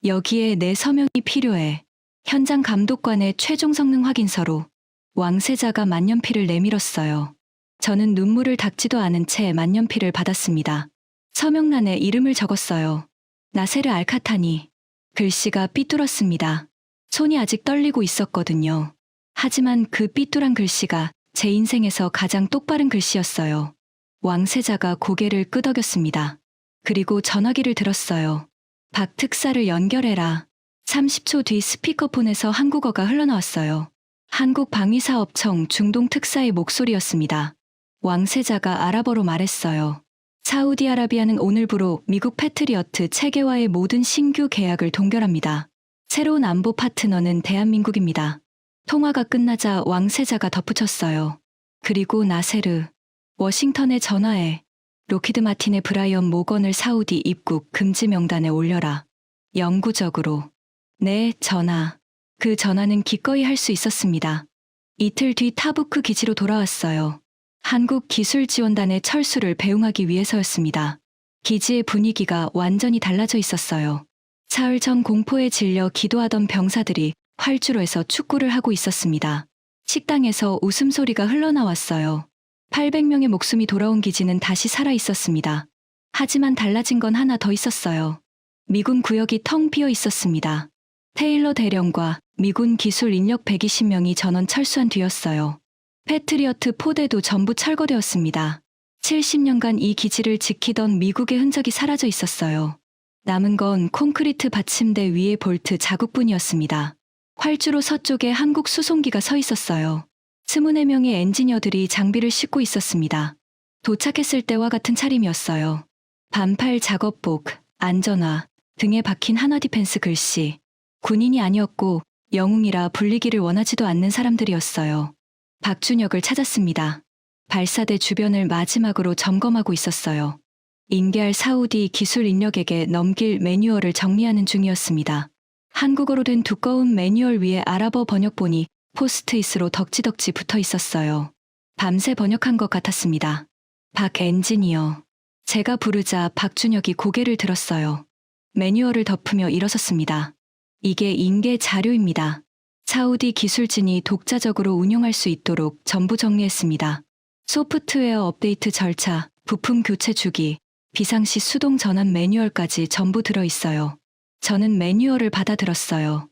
여기에 내 서명이 필요해. 현장 감독관의 최종 성능 확인서로 왕세자가 만년필을 내밀었어요. 저는 눈물을 닦지도 않은 채 만년필을 받았습니다. 서명란에 이름을 적었어요. 나세르 알카타니. 글씨가 삐뚤었습니다. 손이 아직 떨리고 있었거든요. 하지만 그 삐뚤한 글씨가 제 인생에서 가장 똑바른 글씨였어요. 왕세자가 고개를 끄덕였습니다. 그리고 전화기를 들었어요. 박 특사를 연결해라. 30초 뒤 스피커폰에서 한국어가 흘러나왔어요. 한국방위사업청 중동특사의 목소리였습니다. 왕세자가 아랍어로 말했어요. 사우디아라비아는 오늘부로 미국 패트리어트 체계와의 모든 신규 계약을 동결합니다. 새로운 안보 파트너는 대한민국입니다. 통화가 끝나자 왕세자가 덧붙였어요. 그리고 나세르, 워싱턴에 전화해. 로키드 마틴의 브라이언 모건을 사우디 입국 금지 명단에 올려라. 영구적으로. 네, 전하. 그 전화는 기꺼이 할 수 있었습니다. 이틀 뒤 타부크 기지로 돌아왔어요. 한국기술지원단의 철수를 배웅하기 위해서였습니다. 기지의 분위기가 완전히 달라져 있었어요. 사흘 전 공포에 질려 기도하던 병사들이 활주로에서 축구를 하고 있었습니다. 식당에서 웃음소리가 흘러나왔어요. 800명의 목숨이 돌아온 기지는 다시 살아 있었습니다. 하지만 달라진 건 하나 더 있었어요. 미군 구역이 텅 비어 있었습니다. 테일러 대령과 미군 기술 인력 120명이 전원 철수한 뒤였어요. 패트리어트 포대도 전부 철거되었습니다. 70년간 이 기지를 지키던 미국의 흔적이 사라져 있었어요. 남은 건 콘크리트 받침대 위의 볼트 자국뿐이었습니다. 활주로 서쪽에 한국 수송기가 서 있었어요. 24명의 엔지니어들이 장비를 싣고 있었습니다. 도착했을 때와 같은 차림이었어요. 반팔 작업복, 안전화, 등에 박힌 한화 디펜스 글씨. 군인이 아니었고 영웅이라 불리기를 원하지도 않는 사람들이었어요. 박준혁을 찾았습니다. 발사대 주변을 마지막으로 점검하고 있었어요. 인계할 사우디 기술 인력에게 넘길 매뉴얼을 정리하는 중이었습니다. 한국어로 된 두꺼운 매뉴얼 위에 아랍어 번역본이 포스트잇으로 덕지덕지 붙어 있었어요. 밤새 번역한 것 같았습니다. 박 엔지니어. 제가 부르자 박준혁이 고개를 들었어요. 매뉴얼을 덮으며 일어섰습니다. 이게 인계 자료입니다. 사우디 기술진이 독자적으로 운용할 수 있도록 전부 정리했습니다. 소프트웨어 업데이트 절차, 부품 교체 주기, 비상시 수동 전환 매뉴얼까지 전부 들어있어요. 저는 매뉴얼을 받아들었어요.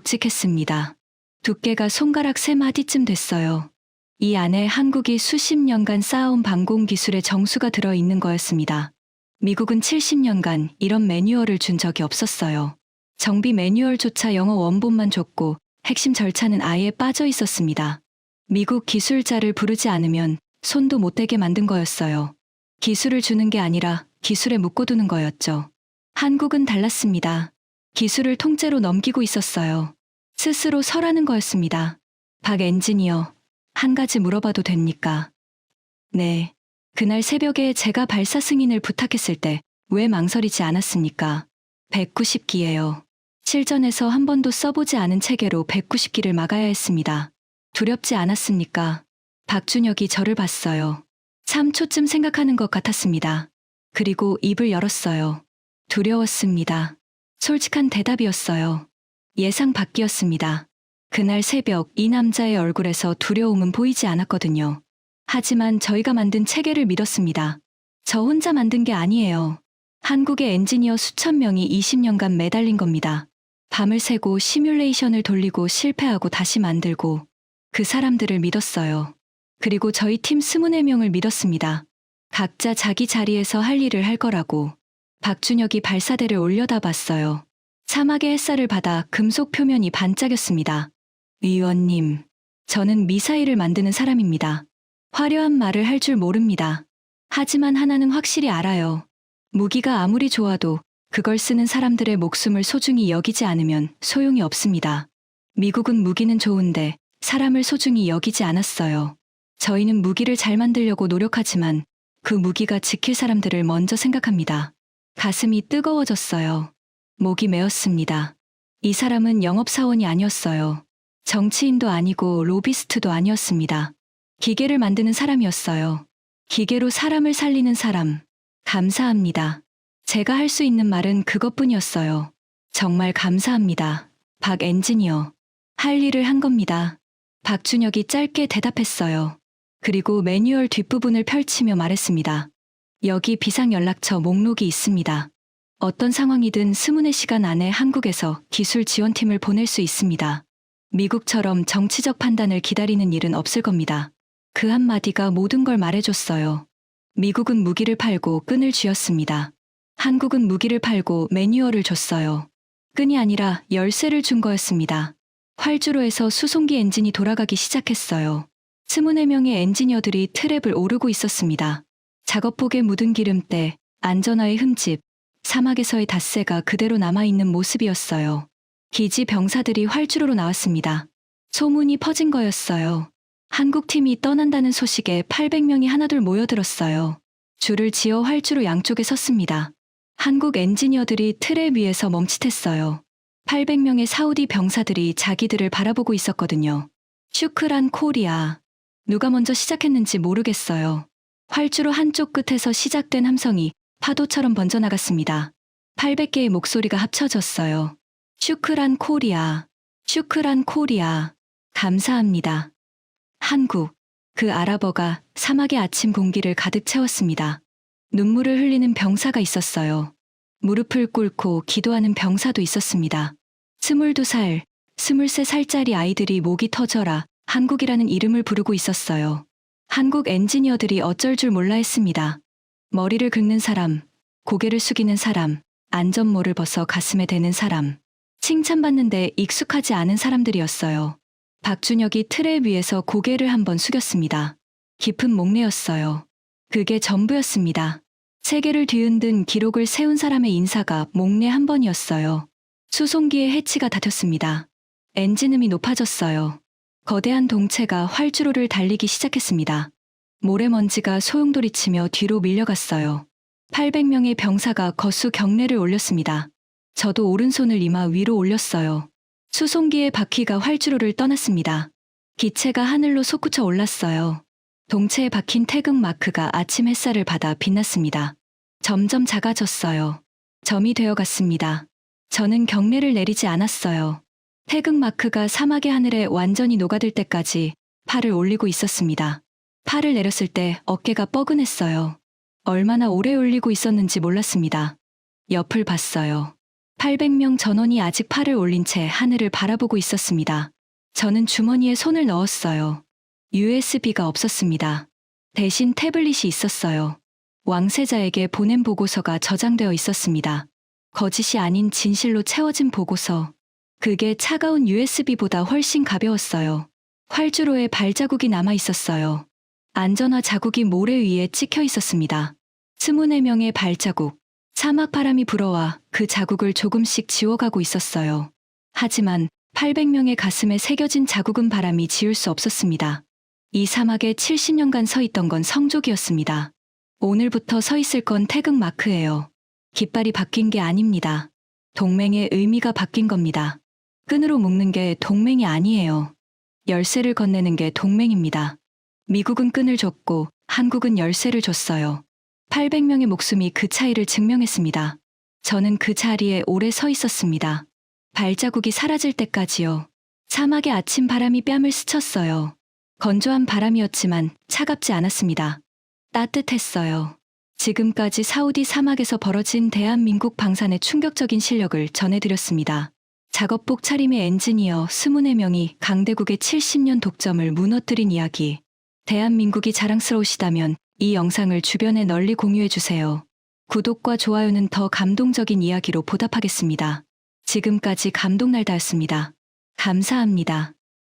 묵직했습니다. 두께가 손가락 3마디쯤 됐어요. 이 안에 한국이 수십 년간 쌓아온 방공 기술의 정수가 들어있는 거였습니다. 미국은 70년간 이런 매뉴얼을 준 적이 없었어요. 정비 매뉴얼조차 영어 원본만 줬고 핵심 절차는 아예 빠져 있었습니다. 미국 기술자를 부르지 않으면 손도 못 대게 만든 거였어요. 기술을 주는 게 아니라 기술에 묶어두는 거였죠. 한국은 달랐습니다. 기술을 통째로 넘기고 있었어요. 스스로 설하는 거였습니다. 박 엔지니어, 한 가지 물어봐도 됩니까? 네. 그날 새벽에 제가 발사 승인을 부탁했을 때 왜 망설이지 않았습니까? 190기예요. 실전에서 한 번도 써보지 않은 체계로 190기를 막아야 했습니다. 두렵지 않았습니까? 박준혁이 저를 봤어요. 3초쯤 생각하는 것 같았습니다. 그리고 입을 열었어요. 두려웠습니다. 솔직한 대답이었어요. 예상 밖이었습니다. 그날 새벽 이 남자의 얼굴에서 두려움은 보이지 않았거든요. 하지만 저희가 만든 체계를 믿었습니다. 저 혼자 만든 게 아니에요. 한국의 엔지니어 수천 명이 20년간 매달린 겁니다. 밤을 새고 시뮬레이션을 돌리고 실패하고 다시 만들고 그 사람들을 믿었어요. 그리고 저희 팀 24명을 믿었습니다. 각자 자기 자리에서 할 일을 할 거라고. 박준혁이 발사대를 올려다 봤어요. 사막의 햇살을 받아 금속 표면이 반짝였습니다. 의원님, 저는 미사일을 만드는 사람입니다. 화려한 말을 할 줄 모릅니다. 하지만 하나는 확실히 알아요. 무기가 아무리 좋아도 그걸 쓰는 사람들의 목숨을 소중히 여기지 않으면 소용이 없습니다. 미국은 무기는 좋은데 사람을 소중히 여기지 않았어요. 저희는 무기를 잘 만들려고 노력하지만 그 무기가 지킬 사람들을 먼저 생각합니다. 가슴이 뜨거워졌어요. 목이 메었습니다. 이 사람은 영업사원이 아니었어요. 정치인도 아니고 로비스트도 아니었습니다. 기계를 만드는 사람이었어요. 기계로 사람을 살리는 사람. 감사합니다. 제가 할 수 있는 말은 그것뿐이었어요. 정말 감사합니다. 박 엔지니어. 할 일을 한 겁니다. 박준혁이 짧게 대답했어요. 그리고 매뉴얼 뒷부분을 펼치며 말했습니다. 여기 비상연락처 목록이 있습니다. 어떤 상황이든 24시간 안에 한국에서 기술 지원팀을 보낼 수 있습니다. 미국처럼 정치적 판단을 기다리는 일은 없을 겁니다. 그 한마디가 모든 걸 말해줬어요. 미국은 무기를 팔고 끈을 쥐었습니다. 한국은 무기를 팔고 매뉴얼을 줬어요. 끈이 아니라 열쇠를 준 거였습니다. 활주로에서 수송기 엔진이 돌아가기 시작했어요. 24명의 엔지니어들이 트랩을 오르고 있었습니다. 작업복에 묻은 기름때, 안전화의 흠집, 사막에서의 닷새가 그대로 남아있는 모습이었어요. 기지 병사들이 활주로로 나왔습니다. 소문이 퍼진 거였어요. 한국 팀이 떠난다는 소식에 800명이 하나둘 모여들었어요. 줄을 지어 활주로 양쪽에 섰습니다. 한국 엔지니어들이 트랩 위에서 멈칫했어요. 800명의 사우디 병사들이 자기들을 바라보고 있었거든요. 슈크란 코리아. 누가 먼저 시작했는지 모르겠어요. 활주로 한쪽 끝에서 시작된 함성이 파도처럼 번져나갔습니다. 800개의 목소리가 합쳐졌어요. 슈크란 코리아. 슈크란 코리아. 감사합니다. 한국. 그 아랍어가 사막의 아침 공기를 가득 채웠습니다. 눈물을 흘리는 병사가 있었어요. 무릎을 꿇고 기도하는 병사도 있었습니다. 22살, 23살짜리 아이들이 목이 터져라 한국이라는 이름을 부르고 있었어요. 한국 엔지니어들이 어쩔 줄 몰라 했습니다. 머리를 긁는 사람, 고개를 숙이는 사람, 안전모를 벗어 가슴에 대는 사람. 칭찬받는데 익숙하지 않은 사람들이었어요. 박준혁이 트랩 위에서 고개를 한번 숙였습니다. 깊은 목례였어요. 그게 전부였습니다. 세계를 뒤흔든 기록을 세운 사람의 인사가 목례 한 번이었어요. 수송기의 해치가 닫혔습니다. 엔진음이 높아졌어요. 거대한 동체가 활주로를 달리기 시작했습니다. 모래먼지가 소용돌이치며 뒤로 밀려갔어요. 800명의 병사가 거수 경례를 올렸습니다. 저도 오른손을 이마 위로 올렸어요. 수송기의 바퀴가 활주로를 떠났습니다. 기체가 하늘로 솟구쳐 올랐어요. 동체에 박힌 태극 마크가 아침 햇살을 받아 빛났습니다. 점점 작아졌어요. 점이 되어갔습니다. 저는 경례를 내리지 않았어요. 태극 마크가 사막의 하늘에 완전히 녹아들 때까지 팔을 올리고 있었습니다. 팔을 내렸을 때 어깨가 뻐근했어요. 얼마나 오래 올리고 있었는지 몰랐습니다. 옆을 봤어요. 800명 전원이 아직 팔을 올린 채 하늘을 바라보고 있었습니다. 저는 주머니에 손을 넣었어요. USB가 없었습니다. 대신 태블릿이 있었어요. 왕세자에게 보낸 보고서가 저장되어 있었습니다. 거짓이 아닌 진실로 채워진 보고서. 그게 차가운 USB보다 훨씬 가벼웠어요. 활주로에 발자국이 남아 있었어요. 안전화 자국이 모래 위에 찍혀 있었습니다. 24명의 발자국. 사막 바람이 불어와 그 자국을 조금씩 지워가고 있었어요. 하지만 800명의 가슴에 새겨진 자국은 바람이 지울 수 없었습니다. 이 사막에 70년간 서 있던 건 성족이었습니다. 오늘부터 서 있을 건 태극 마크예요. 깃발이 바뀐 게 아닙니다. 동맹의 의미가 바뀐 겁니다. 끈으로 묶는 게 동맹이 아니에요. 열쇠를 건네는 게 동맹입니다. 미국은 끈을 줬고 한국은 열쇠를 줬어요. 800명의 목숨이 그 차이를 증명했습니다. 저는 그 자리에 오래 서 있었습니다. 발자국이 사라질 때까지요. 사막의 아침 바람이 뺨을 스쳤어요. 건조한 바람이었지만 차갑지 않았습니다. 따뜻했어요. 지금까지 사우디 사막에서 벌어진 대한민국 방산의 충격적인 실력을 전해드렸습니다. 작업복 차림의 엔지니어 24명이 강대국의 70년 독점을 무너뜨린 이야기. 대한민국이 자랑스러우시다면 이 영상을 주변에 널리 공유해주세요. 구독과 좋아요는 더 감동적인 이야기로 보답하겠습니다. 지금까지 감동날다였습니다. 감사합니다.